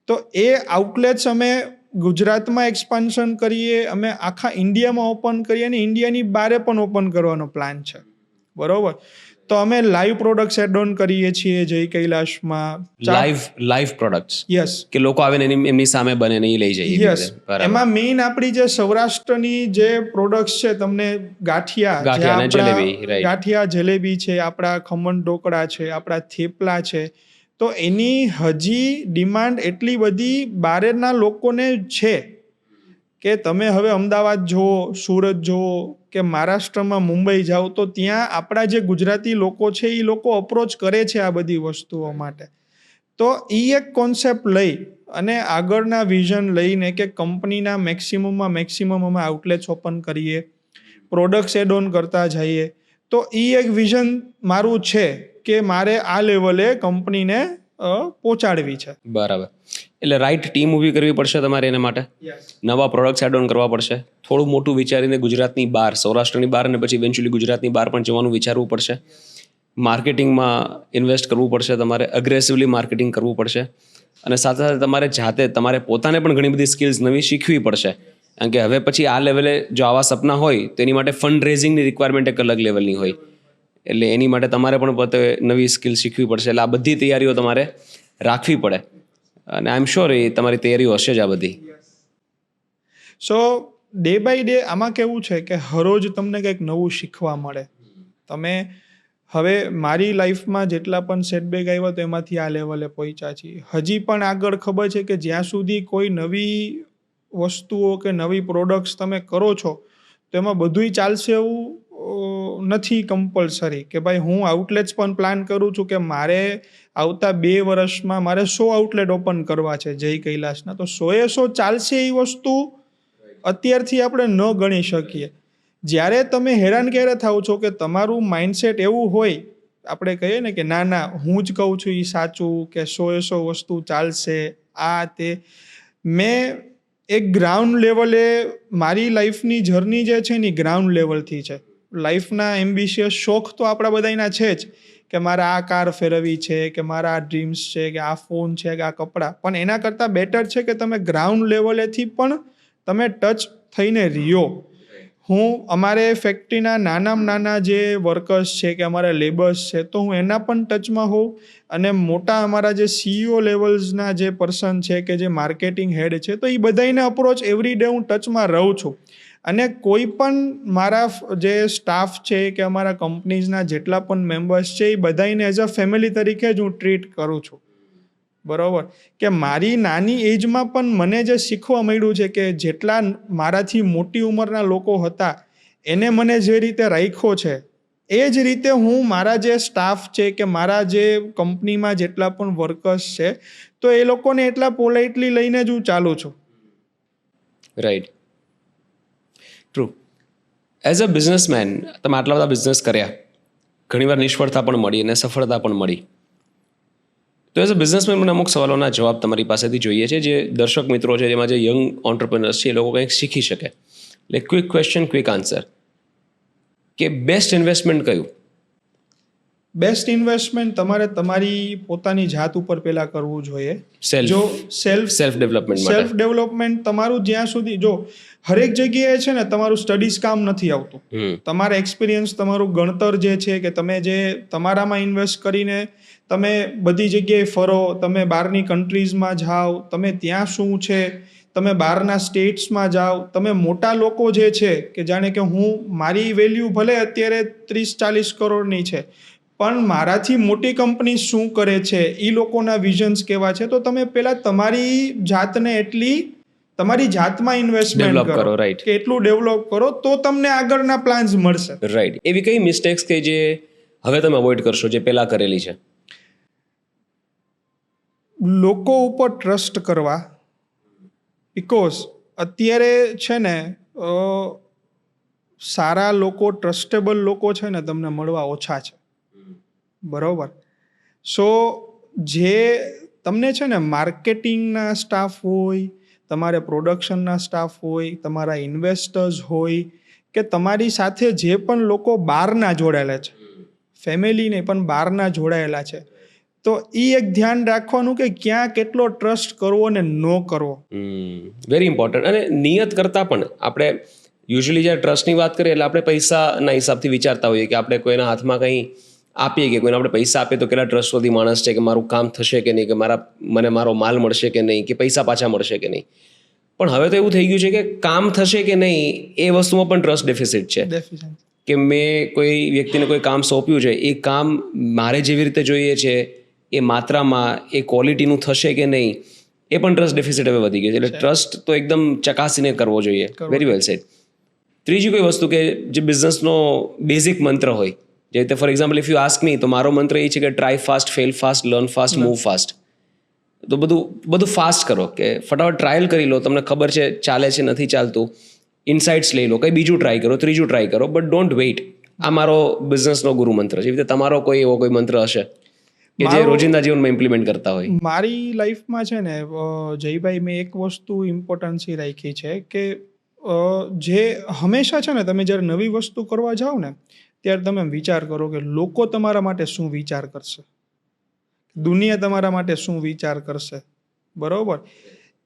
તો એ આઉટલેટ્સ અમે ગુજરાતમાં એક્સપાન્શન કરીએ, અમે આખા ઇન્ડિયામાં ઓપન કરીએ અને ઇન્ડિયાની બહાર પણ ઓપન કરવાનો પ્લાન છે. બરોબર? તો અમે લાઈવ પ્રોડક્ટ્સ એડ ઓન કરીએ છીએ જય કૈલાશમાં. Live products? યસ. કે લોકો આવે ને એમની સામે બને ને એ લઈ જઈએ? યસ. એમાં મેઇન આપણી જે સૌરાષ્ટ્રની જે પ્રોડક્ટ્સ છે, તમને ગાંઠિયા જલેબી છે, આપણા ખમણ ઢોકળા છે, આપણા થેપલા છે, તો એની હજી ડિમાન્ડ એટલી બધી બહારના લોકોને છે કે તમે હવે અમદાવાદ જુઓ, સુરત જુઓ કે મહારાષ્ટ્રમાં મુંબઈ જાઓ, તો ત્યાં આપણા જે ગુજરાતી લોકો છે એ લોકો અપ્રોચ કરે છે આ બધી વસ્તુઓ માટે. તો એ એક કોન્સેપ્ટ લઈ અને આગળના વિઝન લઈને કે કંપનીના મેક્સિમમ અમે આઉટલેટ્સ ઓપન કરીએ, પ્રોડક્ટ્સ એડ ઓન કરતા જઈએ. તો એ એક વિઝન મારું છે કે મારે આ લેવલે કંપનીને પહોંચાડવી છે. બરાબર. એટલે રાઈટ ટીમ ઊભી કરવી પડશે તમારે એના માટે. નવા પ્રોડક્ટ્સ એડ ઓન કરવા પડશે. થોડું મોટું વિચારીને ગુજરાતની બહાર, સૌરાષ્ટ્રની બહાર અને પછી ઇવેન્ચ્યુઅલી ગુજરાતની બહાર પણ જવાનું વિચારવું પડશે. માર્કેટિંગમાં ઇન્વેસ્ટ કરવું પડશે તમારે, અગ્રેસિવલી માર્કેટિંગ કરવું પડશે. અને સાથે સાથે તમારે પોતાને પણ ઘણી બધી સ્કિલ્સ નવી શીખવી પડશે. કારણ કે હવે પછી આ લેવલે જો આવા સપના હોય તો એની માટે ફંડ રેઝિંગની રિક્વાયરમેન્ટ એક અલગ લેવલની હોય. એટલે એની માટે તમારે પણ પોતે નવી સ્કિલ શીખવી પડશે. એટલે આ બધી તૈયારીઓ તમારે રાખવી પડે. અને આઈ એમ શ્યોર એ તમારી તૈયારીઓ હશે જ આ બધી. સો ડે બાય ડે આમાં કેવું છે કે હરોજ તમને કંઈક નવું શીખવા મળે. તમે હવે મારી લાઈફમાં જેટલા પણ સેટબેક આવ્યા તો એમાંથી આ લેવલે પહોંચ્યા છીએ. હજી પણ આગળ ખબર છે કે જ્યાં સુધી કોઈ નવી વસ્તુઓ કે નવી પ્રોડક્ટ્સ તમે કરો છો તો એમાં બધુંય ચાલશે એવું નથી કમ્પલસરી કે ભાઈ હું આઉટલેટ્સ પણ પ્લાન કરું છું કે મારે આવતા 2 વર્ષમાં મારે 100 આઉટલેટ ઓપન કરવા છે જય કૈલાશના. તો 100 ચાલશે એ વસ્તુ અત્યારથી આપણે ન ગણી શકીએ. જ્યારે તમે હેરાન ક્યારે થાવ છો કે તમારું માઇન્ડસેટ એવું હોય, આપણે કહીએ ને કે ના હું જ કહું છું એ સાચું, કે 100 વસ્તુ ચાલશે, આ તે. મેં એક ગ્રાઉન્ડ લેવલે મારી લાઈફની જર્ની જે છે ને ગ્રાઉન્ડ લેવલથી છે. લાઈફના એમ્બિશિયસ શોખ તો આપણા બધાના છે જ કે મારે આ કાર ફેરવવી છે, કે મારા આ ડ્રીમ્સ છે, કે આ ફોન છે, કે આ કપડાં. પણ એના કરતાં બેટર છે કે તમે ગ્રાઉન્ડ લેવલેથી પણ તમે ટચ થઈને રહ્યો. હું અમારે ફેક્ટરીના નાનામાં નાના જે વર્કર્સ છે કે અમારા લેબર્સ છે તો હું એના પણ ટચમાં હોઉં અને મોટા અમારા જે CEO લેવલ્સના જે પર્સન છે કે જે માર્કેટિંગ હેડ છે તો એ બધાને અપ્રોચ એવરી ડે હું ટચમાં રહું છું. અને કોઈ પણ મારા જે સ્ટાફ છે કે અમારા કંપનીઝના જેટલા પણ મેમ્બર્સ છે એ બધાને એઝ અ ફેમિલી તરીકે જ હું ટ્રીટ કરું છું. બરાબર, કે મારી નાની એજમાં પણ મને જે શીખવા મળ્યું છે કે જેટલા મારાથી મોટી ઉંમરના લોકો હતા એને મને જે રીતે રાખ્યો છે એ જ રીતે હું મારા જે સ્ટાફ છે કે મારા જે કંપનીમાં જેટલા પણ વર્કર્સ છે તો એ લોકોને એટલા પોલાઇટલી લઈને જ હું ચાલું છું. Right, true. As a businessman તમે આટલા બધા બિઝનેસ કર્યા, ઘણીવાર નિષ્ફળતા પણ મળી અને સફળતા પણ મળી. તો એઝ અ બિઝનેસમેન મને અમુક સવાલોના જવાબ તમારી પાસેથી જોઈએ છે જે દર્શક મિત્રો છે, જેમાં જે યંગ ઓન્ટરપ્રિનર્સ છે એ લોકો કંઈક શીખી શકે. એટલે ક્વિક ક્વેશ્ચન, ક્વિક આન્સર, કે બેસ્ટ ઇન્વેસ્ટમેન્ટ કયું? બેસ્ટ ઇન્વેસ્ટમેન્ટ તમારે તમારી પોતાની જાત ઉપર પહેલા કરવું જોઈએ. જો સેલ્ફ ડેવલપમેન્ટ માટે. સેલ્ફ ડેવલપમેન્ટ તમારું જ્યાં સુધી, જો હરેક જગ્યાએ છે ને તમારું સ્ટડીઝ કામ નથી આવતું. તમારા એક્સપિરિયન્સ, તમારું ગણતર જે છે કે તમે જે તમારામાં ઇન્વેસ્ટ કરીને તમે બધી જગ્યાએ ફરો, તમે બહારની કન્ટ્રીઝમાં જાઓ, તમે ત્યાં શું છે, તમે બહારના સ્ટેટ્સમાં જાઓ, તમે મોટા લોકો જે છે કે જાણે કે મારી વેલ્યુ ભલે અત્યારે 30-40 કરોડની છે પણ મારાથી મોટી કંપની શું કરે છે, એ લોકોના વિઝન્સ કેવા છે, તો તમે પહેલા તમારી જાતને તમારી જાતમાં ઇન્વેસ્ટમેન્ટ કરો, રાઈટ, કે એટલું ડેવલપ કરો તો તમને આગળના પ્લાન્સ મળશે. રાઈટ. એવી કઈ મિસ્ટેક્સ કે જે હવે તમે અવોઇડ કરશો જે પહેલા કરેલી છે? લોકો ઉપર ટ્રસ્ટ કરવા, બિકોઝ અત્યારે છે ને સારા લોકો, ટ્રસ્ટેબલ લોકો છે ને તમને મળવા ઓછા છે. બરાબર. સો જે તમને છે ને માર્કેટિંગના સ્ટાફ હોય, તમારે પ્રોડક્શનના સ્ટાફ હોય, તમારા ઇન્વેસ્ટર્સ હોય, કે તમારી સાથે જે પણ લોકો બહારના જોડાયેલા છે, ફેમિલી નહીં પણ બહારના જોડાયેલા છે, તો એ એક ધ્યાન રાખવાનું કે ક્યાં કેટલો ટ્રસ્ટ કરવો અને ન કરવો. Very important. અને નિયત કરતાં પણ આપણે યુઝ્યુઅલી જ્યારે ટ્રસ્ટની વાત કરીએ એટલે આપણે પૈસાના હિસાબથી વિચારતા હોઈએ કે આપણે કોઈના હાથમાં કંઈ આપીએ કે કોઈને આપણે પૈસા આપીએ તો કેટલા ટ્રસ્ટવર્ધી માણસ છે, કે મારું કામ થશે કે નહીં, કે મને મારો માલ મળશે કે નહીં, કે પૈસા પાછા મળશે કે નહીં. પણ હવે તો એવું થઈ ગયું છે કે કામ થશે કે નહીં એ વસ્તુમાં પણ ટ્રસ્ટ ડેફિસિટ છે. કે મેં કોઈ વ્યક્તિને કોઈ કામ સોંપ્યું છે, એ કામ મારે જેવી રીતે જોઈએ છે એ માત્રામાં, એ ક્વોલિટીનું થશે કે નહીં, એ પણ ટ્રસ્ટ ડેફિસિટ હવે વધી ગયું છે. એટલે ટ્રસ્ટ તો એકદમ ચકાસીને કરવો જોઈએ. Very well said. ત્રીજી કોઈ વસ્તુ કે જે બિઝનેસનો બેઝિક મંત્ર હોય, જે રીતે for example if you ask me, તો મારો મંત્ર એ છે કે try fast, fail fast, learn fast, move fast. તો બધું ફાસ્ટ કરો, કે ફટાફટ ટ્રાયલ કરી લો, તમને ખબર છે ચાલે છે નથી ચાલતું, ઇનસાઇટ્સ લઈ લો, કંઈ બીજું ટ્રાય કરો, ત્રીજું ટ્રાય કરો, બટ ડોન્ટ વેઇટ. આ મારો બિઝનેસનો ગુરુ મંત્ર છે. એવી રીતે તમારો કોઈ એવો કોઈ મંત્ર હશે કે જે રોજિંદા જીવનમાં ઇમ્પ્લિમેન્ટ કરતા હોય? મારી લાઈફમાં છે ને જયભાઈ, મેં એક વસ્તુ ઇમ્પોર્ટન્સી રાખી છે કે જે હંમેશા છે ને તમે જ્યારે નવી વસ્તુ કરવા જાઓ ને ત્યારે તમે વિચાર કરો કે લોકો તમારા માટે શું વિચાર કરશે, દુનિયા તમારા માટે શું વિચાર કરશે. બરાબર.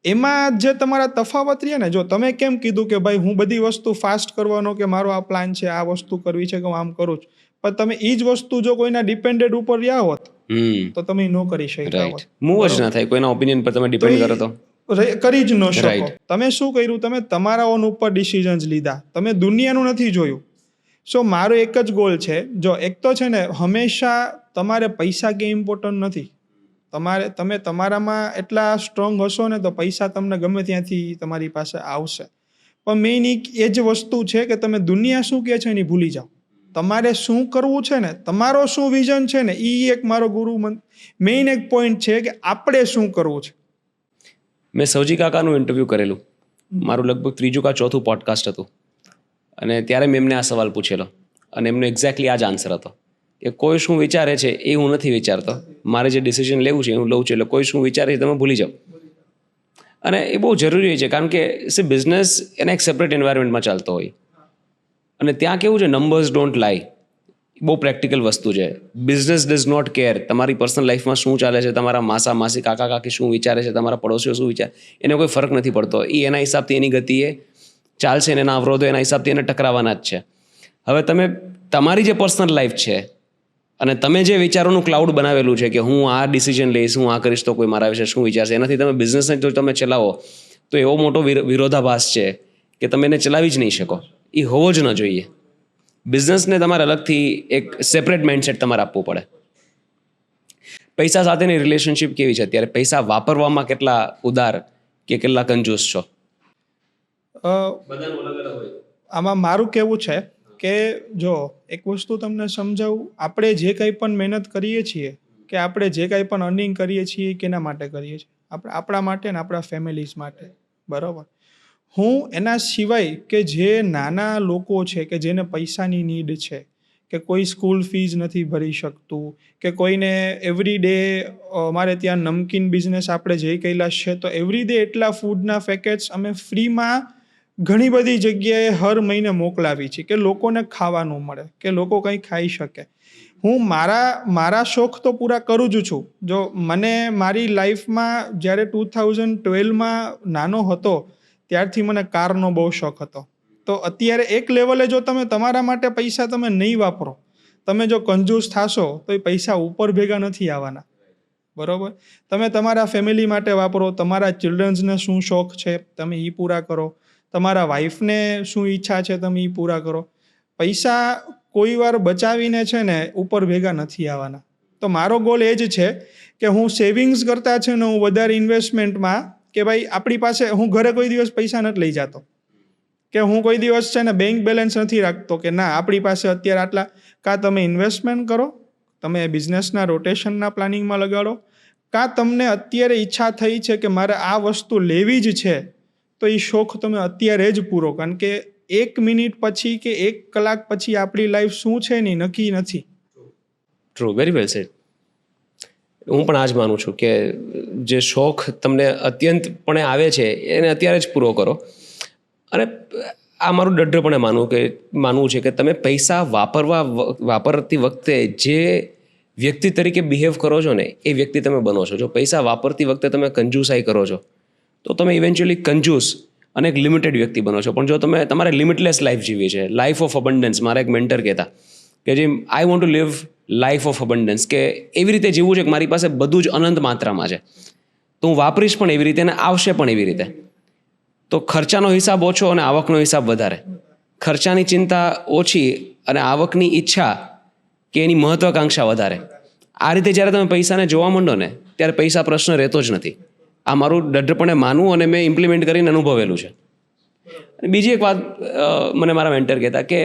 એમાં જે તમારા તફાવત રહે ને, જો તમે કેમ કીધું કે ભાઈ હું બધી વસ્તુ ફાસ્ટ કરવાનો, કે મારો આ પ્લાન છે, આ વસ્તુ કરવી છે, કે હું આમ કરું છું, પણ તમે એ જ વસ્તુ જો કોઈના ડિપેન્ડેડ ઉપર રહ્યા હોત તો તમે ન કરી શક્યા હોત. મૂવ જ ના થાય, કોઈના ઓપિનિયન પર તમે ડિપેન્ડ કરો તો કરી જ ન શકો. તમે શું કર્યું, તમે તમારા ઓન ઉપર ડિસિઝન્સ લીધા, તમે દુનિયાનું નથી જોયું. સો મારો એક જ ગોલ છે, જો એક તો છે ને હંમેશા તમારે પૈસા કે ઇમ્પોર્ટન્ટ નથી, તમે તમારામાં એટલા સ્ટ્રોંગ હશો ને તો પૈસા તમને ગમે ત્યાંથી તમારી પાસે આવશે. પણ મેઇન એ જ વસ્તુ છે કે તમે દુનિયા શું કહે છે એની ભૂલી જાઓ. તમારે શું કરવું છે ને, તમારો શું વિઝન છે ને, એ એક મારો મેઇન એક પોઈન્ટ છે કે આપણે શું કરવું છે. મેં સૌજી કાકાનું ઇન્ટરવ્યૂ કરેલું, મારું લગભગ 3જું કે 4થું પોડકાસ્ટ હતું, અને ત્યારે મેં એમને આ સવાલ પૂછેલો અને એમનો એક્ઝેક્ટલી આ જ આન્સર હતો કે કોઈ શું વિચારે છે એ હું નથી વિચારતો, મારે જે ડિસિઝન લેવું છે એ હું લઉં છું, એટલે કોઈ શું વિચારે છે તમે ભૂલી જાઓ. અને એ બહુ જરૂરી છે, કારણ કે બિઝનેસ એના એક સેપરેટ એન્વાયરમેન્ટમાં ચાલતો હોય, અને ત્યાં કેવું છે, નંબર્સ ડોન્ટ લાય, બહુ પ્રેક્ટિકલ વસ્તુ છે. બિઝનેસ ડઝ નોટ કેર તમારી પર્સનલ લાઈફમાં શું ચાલે છે, તમારા માસા માસી કાકા કાકી શું વિચારે છે, તમારા પડોશીઓ શું વિચારે, એને કોઈ ફરક નથી પડતો. એ એના હિસાબથી એની ગતિએ ચાલશે ને એના અવરોધો એના હિસાબથી એને ટકરાવાના જ છે. હવે તમે તમારી જે પર્સનલ લાઈફ છે અને તમે જે વિચારોનું ક્લાઉડ બનાવેલું છે કે હું આ ડિસિઝન લઈશ, હું આ કરીશ તો કોઈ મારા વિશે શું વિચારશે, એનાથી તમે બિઝનેસને જો તમે ચલાવો તો એવો મોટો વિરોધાભાસ છે કે તમે એને ચલાવી જ નહીં શકો. એ હોવો જ ન જોઈએ. બિઝનેસને તમારે અલગથી એક સેપરેટ માઇન્ડસેટ તમારે આપવું પડે. પૈસા સાથેની રિલેશનશિપ કેવી છે અત્યારે? પૈસા વાપરવામાં કેટલા ઉદાર કે કેટલા કંજૂસ છો? બધાનું અલગ અલગ હોય. આમાં મારું કહેવું છે કે જો એક વસ્તુ તમને સમજાવું, આપણે જે કંઈ પણ મહેનત કરીએ છીએ કે આપણે જે કંઈ પણ અર્નિંગ કરીએ છીએ કેના માટે કરીએ છીએ? આપણે આપણા માટે ને આપણા ફેમિલીઝ માટે, બરાબર. હું એના સિવાય કે જે નાના લોકો છે કે જેને પૈસાની નીડ છે, કે કોઈ સ્કૂલ ફીઝ નથી ભરી શકતું, કે કોઈને એવરી ડે અમારે ત્યાં નમકીન બિઝનેસ આપણે જઈ કૈલાશ છે તો એવરી ડે એટલા ફૂડના પેકેટ્સ અમે ફ્રીમાં ઘણી બધી જગ્યાએ હર મહિને મોકલાવી છે કે લોકોને ખાવાનું મળે, કે લોકો કંઈ ખાઈ શકે. હું મારા શોખ તો પૂરા કરું જ છું. જો મને મારી લાઈફમાં જ્યારે 2012માં નાનો હતો ત્યારથી મને કારનો બહુ શોખ હતો. તો અત્યારે એક લેવલે જો તમે તમારા માટે પૈસા તમે નહીં વાપરો, તમે જો કંજૂસ થશો તો એ પૈસા ઉપર ભેગા નથી આવવાના, બરાબર. તમે તમારા ફેમિલી માટે વાપરો, તમારા ચિલ્ડ્રન્સને શું શોખ છે તમે એ પૂરા કરો, તમારા વાઈફને શું ઈચ્છા છે તમે એ પૂરા કરો. પૈસા કોઈ વાર બચાવીને છે ને ઉપર ભેગા નથી આવવાના. તો મારો ગોલ એ જ છે કે હું સેવિંગ્સ કરતાં છે ને હું વધારે ઇન્વેસ્ટમેન્ટમાં, કે ભાઈ આપણી પાસે, હું ઘરે કોઈ દિવસ પૈસા નથી લઈ જતો, કે હું કોઈ દિવસ છે ને બેંક બેલેન્સ નથી રાખતો કે ના આપણી પાસે અત્યારે આટલા. કાં તમે ઇન્વેસ્ટમેન્ટ કરો, તમે બિઝનેસના રોટેશનના પ્લાનિંગમાં લગાડો, કાં તમને અત્યારે ઈચ્છા થઈ છે કે મારે આ વસ્તુ લેવી જ છે તો એ શોખ તમે અત્યારે જ પૂરો. કારણ કે 1 મિનિટ પછી કે 1 કલાક પછી આપણી લાઈફ શું છે ને નક્કી નથી. True, very well said. હું પણ આ જ માનું છું કે જે શોખ તમને અત્યંતપણે આવે છે એને અત્યારે જ પૂરો કરો. અને આ મારું દઢપણે માનવું છે કે તમે પૈસા વાપરતી વખતે જે વ્યક્તિ તરીકે બિહેવ કરો છો ને એ વ્યક્તિ તમે બનો છો. જો પૈસા વાપરતી વખતે તમે કંજૂસાઈ કરો છો તો તમે ઇવેન્ચ્યુઅલી કંજૂસ અને એક લિમિટેડ વ્યક્તિ બનો છો. પણ જો તમારે લિમિટલેસ લાઈફ જીવી છે, લાઈફ ઓફ અબન્ડન્સ, મારા એક મેન્ટર કહેતા કે જે I want to live life of abundance, કે એવી રીતે જીવવું છે કે મારી પાસે બધું જ અનંત માત્રામાં છે, તો હું વાપરીશ પણ એવી રીતે અને આવશે પણ એવી રીતે. તો ખર્ચાનો હિસાબ ઓછો અને આવકનો હિસાબ વધારે. ખર્ચાની ચિંતા ઓછી અને આવકની ઈચ્છા કે એની મહત્વાકાંક્ષા વધારે. આ રીતે જ્યારે તમે પૈસાને જોવા માંડો ને ત્યારે પૈસા પ્રશ્ન રહેતો જ નથી. આ મારું દઢપણે માનવું અને મેં ઇમ્પ્લિમેન્ટ કરીને અનુભવેલું છે. બીજી એક વાત મને મારા મેન્ટર કહેતા કે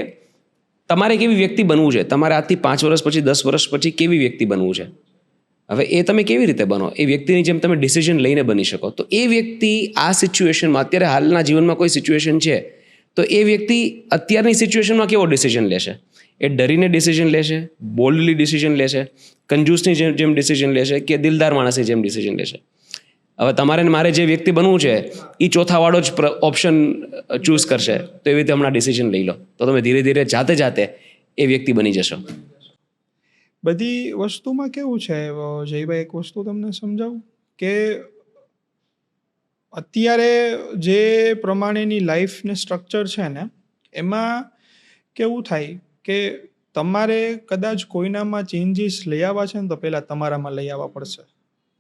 તમારે કેવી વ્યક્તિ બનવું છે, તમારે આજથી 5 વર્ષ પછી 10 વર્ષ પછી કેવી વ્યક્તિ બનવું છે. હવે એ તમે કેવી રીતે બનો, એ વ્યક્તિની જેમ તમે ડિસિઝન લઈને બની શકો. તો એ વ્યક્તિ આ સિચ્યુએશનમાં, અત્યારે હાલના જીવનમાં કોઈ સિચ્યુએશન છે તો એ વ્યક્તિ અત્યારની સિચ્યુએશનમાં કેવો ડિસિઝન લેશે? એ ડરીને ડિસિઝન લેશે, બોલ્ડલી ડિસિઝન લેશે, કંજૂસની જેમ ડિસિઝન લેશે કે દિલદાર માણસની જેમ ડિસિઝન લેશે? હવે તમારે મારે જે વ્યક્તિ બનવું છે એ ચોથાવાળો જ ઓપ્શન ચૂઝ કરશે. તો એવી રીતે હમણાં ડિસિઝન લઈ લો તો તમે ધીરે ધીરે જાતે એ વ્યક્તિ બની જશો. બધી વસ્તુમાં કેવું છે જયભાઈ, એક વસ્તુ તમને સમજાવું કે અત્યારે જે પ્રમાણેની લાઈફને સ્ટ્રક્ચર છે ને એમાં કેવું થાય કે તમારે કદાચ કોઈનામાં ચેન્જીસ લઈ આવવા છે ને તો પહેલાં તમારામાં લઈ આવવા પડશે.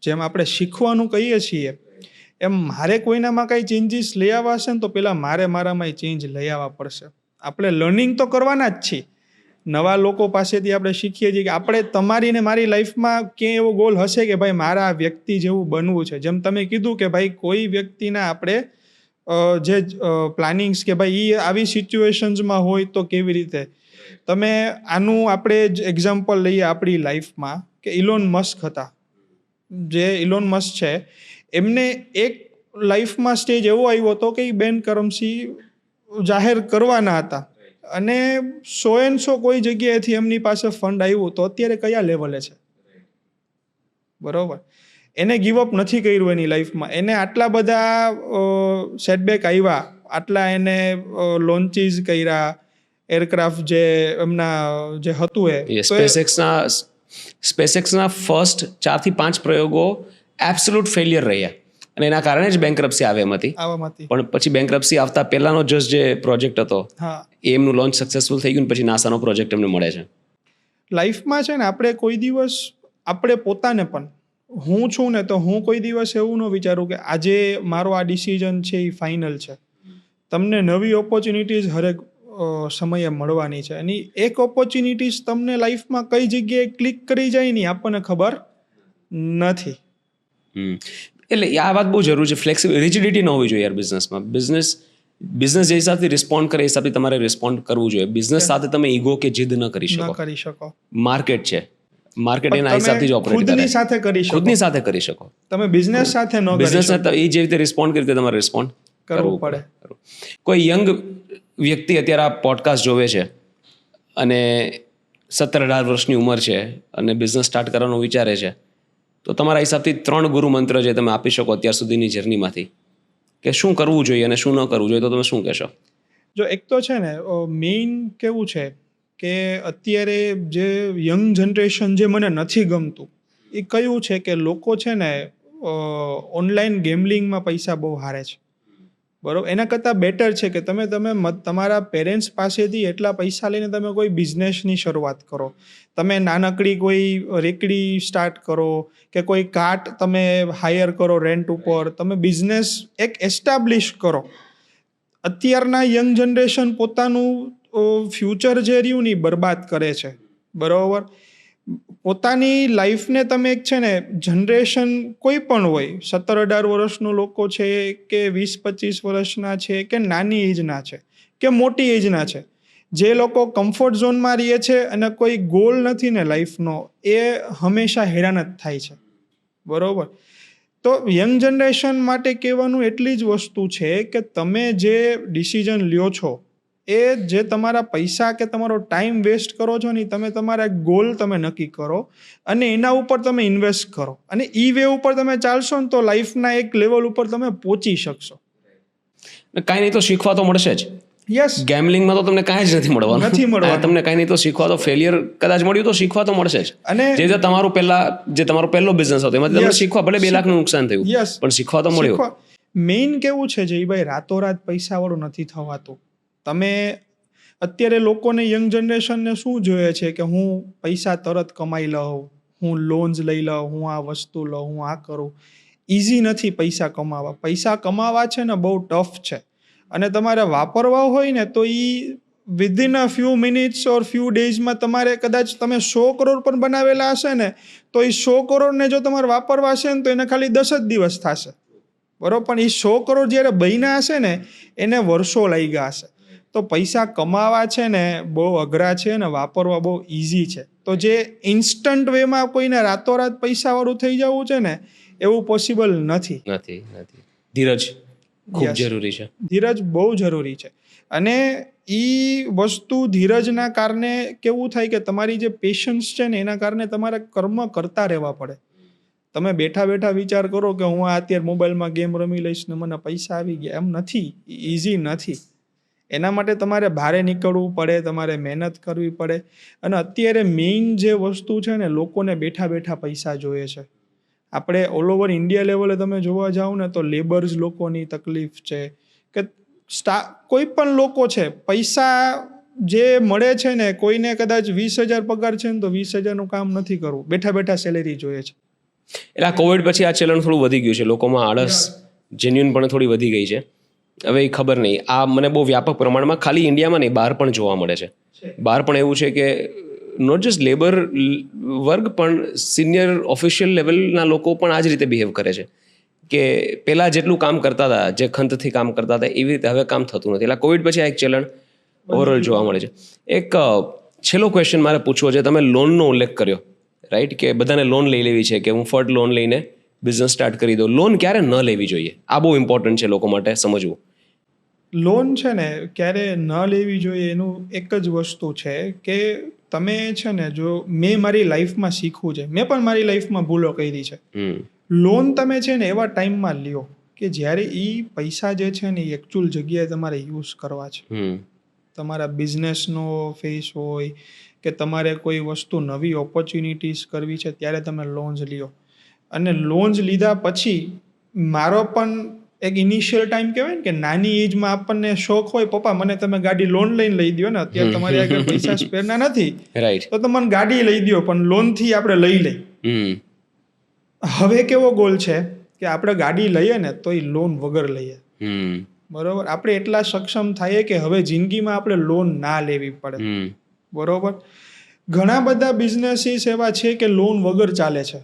જેમ આપણે શીખવાનું કહીએ છીએ એમ મારે કોઈનામાં કાંઈ ચેન્જીસ લઈ આવવા છે ને તો પહેલાં મારામાં ચેન્જ લઈ આવવા પડશે. આપણે લર્નિંગ તો કરવાના જ છીએ, નવા લોકો પાસેથી આપણે શીખીએ છીએ કે આપણે તમારી ને મારી લાઈફમાં ક્યાંય એવો ગોલ હશે કે ભાઈ મારા આ વ્યક્તિ જેવું બનવું છે. જેમ તમે કીધું કે ભાઈ કોઈ વ્યક્તિના આપણે જે પ્લાનિંગ્સ કે ભાઈ એ આવી સિચ્યુએશન્સમાં હોય તો કેવી રીતે. તમે આનું આપણે જ એક્ઝામ્પલ લઈએ આપણી લાઈફમાં કે ઇલોન મસ્ક હતા. જે ઇલોન મસ્ક છે એમને એક લાઈફમાં સ્ટેજ એવો આવ્યો હતો કે એ બેન કરન્સી જાહેર કરવાના હતા અને 100 કોઈ જગ્યાએથી એમની પાસે ફંડ આવ્યું તો અત્યારે કયા લેવલે છે, બરોબર. એને ગીવઅપ નથી કર્યું એની લાઈફમાં. એને આટલા બધા સેટબેક આવ્યા, આટલા એને લોન્ચીસ કર્યા, એરક્રાફ્ટ જે એમના જે હતું એ સ્પેસએક્સના ફર્સ્ટ 4 થી 5 પ્રયોગો એબ્સોલ્યુટ ફેલિયર રહ્યા. અને એના કારણે જ બેંકરપ્સી આવે એમ હતી. આવામાંથી પણ પછી બેંકરપ્સી આવતા પહેલાનો જસ્ટ જે પ્રોજેક્ટ હતો હા એ એમનું લોન્ચ સક્સેસફુલ થઈ ગયું, પછી નાસાનો પ્રોજેક્ટ એમને મળે છે. લાઈફમાં છે ને આપણે કોઈ દિવસ આપણે પોતાને પણ હું છું ને તો હું કોઈ દિવસ એવું ન વિચારું કે આજે મારો આ ડિસિઝન છે એ ફાઇનલ છે. તમને નવી ઓપોર્ચ્યુનિટીઝ હરેક સમયે મળવાની છે અને એક ઓપોર્ચ્યુનિટીઝ તમને લાઈફમાં કઈ જગ્યાએ ક્લિક કરી જાય ને આપણને ખબર નથી. એટલે આ વાત બહુ જરૂરી છે. ફ્લેક્સિબલ રિજિડિટી ન હોવી જોઈએ યાર બિઝનેસમાં. બિઝનેસ જે હિસાબથી રિસ્પોન્ડ કરે એ હિસાબથી તમારે રિસ્પોન્ડ કરવું જોઈએ. બિઝનેસ સાથે તમે ઈગો કે જીદ ન કરી ન શકો. કરી શકો. માર્કેટ છે, માર્કેટ પણ એના હિસાબથી જ તમે ઓપરેટ ખુદની કરે. સાથે કરી શકો. ખુદની સાથે કરી શકો. તમે બિઝનેસ સાથે ન કરી બિઝનેસ શકો. એ જે રીતે રિસ્પોન્ડ કરી રીતે તમારે રિસ્પોન્ડ કરવું પડે. કોઈ યંગ વ્યક્તિ અત્યારે આ પોડકાસ્ટ જોવે છે અને 17-18 વર્ષની ઉંમર છે અને બિઝનેસ સ્ટાર્ટ કરવાનું વિચારે છે, તો તમારા હિસાબથી 3 ગુરુ મંત્ર જે તમે આપી શકો અત્યાર સુધીની જર્નીમાંથી કે શું કરવું જોઈએ અને શું ન કરવું જોઈએ, તો તમે શું કહેશો? જો એક તો છે ને મેઇન કેવું છે કે અત્યારે જે યંગ જનરેશન જે મને નથી ગમતું એ કયું છે કે લોકો છે ને ઓનલાઈન ગેમલિંગમાં પૈસા બહુ હારે છે. બરાબર, એના કરતાં બેટર છે કે તમે તમારા પેરેન્ટ્સ પાસેથી એટલા પૈસા લઈને તમે કોઈ બિઝનેસની શરૂઆત કરો. તમે નાનકડી કોઈ રેકડી સ્ટાર્ટ કરો કે કોઈ કાર્ટ તમે હાયર કરો રેન્ટ ઉપર, તમે બિઝનેસ એક એસ્ટાબ્લિશ કરો. અત્યારના યંગ જનરેશન પોતાનું ફ્યુચર જે રહ્યું ને બરબાદ કરે છે. બરાબર, પોતાની લાઈફને તમે એક છે ને જનરેશન કોઈ પણ હોય, 17-18 વર્ષનો લોકો છે કે 20-25 વર્ષના છે કે નાની એજના છે કે મોટી એજના છે, જે લોકો કમ્ફર્ટ ઝોનમાં રહે છે અને કોઈ ગોલ નથી ને લાઈફનો, એ હંમેશા હેરાન જ થાય છે. બરાબર, તો યંગ જનરેશન માટે કહેવાનું એટલી જ વસ્તુ છે કે તમે જે ડિસિઝન લ્યો છો એ જે તમારા પૈસા કે તમારો ટાઈમ વેસ્ટ કરો છો ને, તમે તમારા ગોલ તમે નક્કી કરો અને એના ઉપર તમે ઇન્વેસ્ટ કરો અને ઈ વે ઉપર તમે ચાલશો ને તો લાઈફના એક લેવલ ઉપર તમે પહોંચી શકશો. કાંઈ નહીં તો શીખવા તો મળશે જ. યસ, ગેમલિંગમાં તો તમને કાંઈ જ નથી મળવાનું. તમને કાંઈ નહીં તો શીખવા તો, ફેલિયર કદાચ મળ્યું તો શીખવા તો મળશે જ. અને જે તમારો પહેલો બિઝનેસ હતો એમાંથી તમને શીખવા, ભલે 2 લાખનું નુકસાન થયું પણ શીખવા તો મળ્યું. મેઇન કેવું છે જયભાઈ, રાતોરાત પૈસાવાળું નથી થવાતું. તમે અત્યારે લોકોને યંગ જનરેશનને શું જોઈએ છે કે હું પૈસા તરત કમાઈ લઉં, હું લોન્સ લઈ લઉં, હું આ વસ્તુ લઉં, હું આ કરું. ઇઝી નથી પૈસા કમાવા. પૈસા કમાવા છે ને બહુ ટફ છે અને તમારે વાપરવા હોય ને તો એ within a few minutes or few ડેઝમાં તમારે કદાચ તમે 100 કરોડ પણ બનાવેલા હશે ને તો એ 100 કરોડને જો તમારે વાપરવા હશે ને તો એને ખાલી 10 જ દિવસ થશે. બરાબર, પણ એ 100 કરોડ જ્યારે બન્યા હશે ને એને વર્ષો લાગ્યા હશે. તો પૈસા કમાવા છે ને બહુ અઘરા છે અને વાપરવા બહુ ઇઝી છે. તો જે ઇન્સ્ટન્ટ વેમાં કોઈને રાતોરાત પૈસાવાળું થઈ જવું છે ને એવું પોસિબલ નથી. ધીરજ ખૂબ જરૂરી છે. ધીરજ બહુ જરૂરી છે અને એ વસ્તુ ધીરજના કારણે કેવું થાય કે તમારી જે પેશન્સ છે ને એના કારણે તમારે કર્મ કરતા રહેવા પડે. તમે બેઠા બેઠા વિચાર કરો કે હું અત્યારે મોબાઈલમાં ગેમ રમી લઈશ ને મને પૈસા આવી ગયા, એમ નથી. ઇઝી નથી. એના માટે તમારે બહાર નીકળવું પડે, તમારે મહેનત કરવી પડે. અને અત્યારે મેઇન જે વસ્તુ છે ને, લોકોને બેઠા બેઠા પૈસા જોઈએ છે. આપણે ઓલ ઓવર ઇન્ડિયા લેવલે તમે જોવા જાઓ ને તો લેબર્સ લોકોની તકલીફ છે કે કોઈ પણ લોકો છે, પૈસા જે મળે છે ને, કોઈને કદાચ 20,000 પગાર છે ને તો 20,000નું કામ નથી કરવું, બેઠા બેઠા સેલેરી જોઈએ છે. એટલે આ કોવિડ પછી આ ચલણ થોડું વધી ગયું છે, લોકોમાં આળસ જેન્યુઇનપણે થોડી વધી ગઈ છે. હવે એ ખબર નહીં, આ મને બહુ વ્યાપક પ્રમાણમાં ખાલી ઇન્ડિયામાં નહીં બહાર પણ જોવા મળે છે. બહાર પણ એવું છે કે નોટ જસ્ટ લેબર વર્ગ પણ સિનિયર ઓફિશિયલ લેવલના લોકો પણ આ જ રીતે બિહેવ કરે છે કે પહેલાં જેટલું કામ કરતા હતા, જે ખંતથી કામ કરતા હતા એવી રીતે હવે કામ થતું નથી. એટલે કોવિડ પછી આ એક ચલણ ઓવરઓલ જોવા મળે છે. એક છેલ્લો ક્વેશ્ચન મારે પૂછવો છે. તમે લોનનો ઉલ્લેખ કર્યો, રાઈટ, કે બધાને લોન લઈ લેવી છે, કે હું ફટ લોન લઈને બિઝનેસ સ્ટાર્ટ કરી દો. લોન ક્યારે ન લેવી જોઈએ, આ બહુ ઇમ્પોર્ટન્ટ છે લોકો માટે સમજવું. લોન છે ને ક્યારે ન લેવી જોઈએ એનું એક જ વસ્તુ છે કે તમે છે ને, જો મેં મારી લાઈફમાં શીખવું છે, મેં પણ મારી લાઈફમાં ભૂલો કરી છે. લોન તમે છે ને એવા ટાઈમમાં લ્યો કે જ્યારે એ પૈસા જે છે ને એ એકચ્યુઅલ જગ્યાએ તમારે યુઝ કરવા છે. તમારા બિઝનેસનો ફેસ હોય કે તમારે કોઈ વસ્તુ નવી ઓપોર્ચ્યુનિટીઝ કરવી છે ત્યારે તમે લોન્સ લ્યો. અને લોન્સ લીધા પછી મારો પણ એક ઇનિશિયલ ટાઈમ કહેવાય ને કે નાની એજમાં આપણને શોખ હોય, પપ્પા મને તમે ગાડી લોન લઈને લઈ દો ને, અત્યારે તમારી આગળ પૈસા સ્પેરના નથી રાઈટ. તો તમે ગાડી લઈ દો, પણ લોનથી આપણે લઈ લઈ. હવે કેવો ગોલ છે કે આપણે ગાડી લઈએ ને તો એ લોન વગર લઈએ. બરોબર, આપણે એટલા સક્ષમ થઈએ કે હવે જિંદગીમાં આપણે લોન ના લેવી પડે. બરોબર, ઘણા બધા બિઝનેસીસ એવા છે કે લોન વગર ચાલે છે.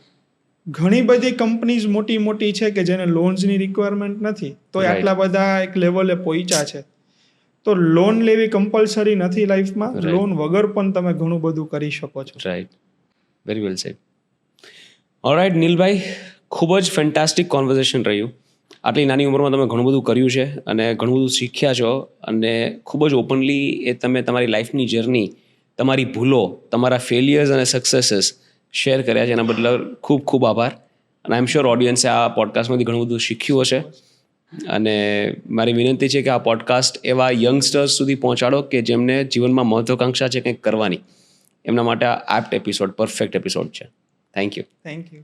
ઘણી બધી કંપનીઝ મોટી મોટી છે કે જેને લોન્સની રિક્વાયરમેન્ટ નથી, તો આટલા બધા એક લેવલે પહોંચ્યા છે. તો લોન લેવી કમ્પલસરી નથી લાઈફમાં. લોન વગર પણ તમે ઘણું બધું કરી શકો છો. Right, very well said. Alright નીલભાઈ, ખૂબ જ ફેન્ટાસ્ટિક કોન્વર્ઝેશન રહ્યું. આટલી નાની ઉંમરમાં તમે ઘણું બધું કર્યું છે અને ઘણું બધું શીખ્યા છો, અને ખૂબ જ ઓપનલી એ તમે તમારી લાઈફની જર્ની, તમારી ભૂલો, તમારા ફેલિયર્સ અને સક્સેસીસ શેર કર્યા છે. એના બદલ ખૂબ ખૂબ આભાર. અને આઈ એમ શ્યોર ઓડિયન્સે આ પોડકાસ્ટમાંથી ઘણું બધું શીખ્યું હશે. અને મારી વિનંતી છે કે આ પોડકાસ્ટ એવા યંગસ્ટર્સ સુધી પહોંચાડો કે જેમને જીવનમાં મહત્વાકાંક્ષા છે કંઈક કરવાની. એમના માટે આ એપ્ટ એપિસોડ, પરફેક્ટ એપિસોડ છે. Thank you. Thank you.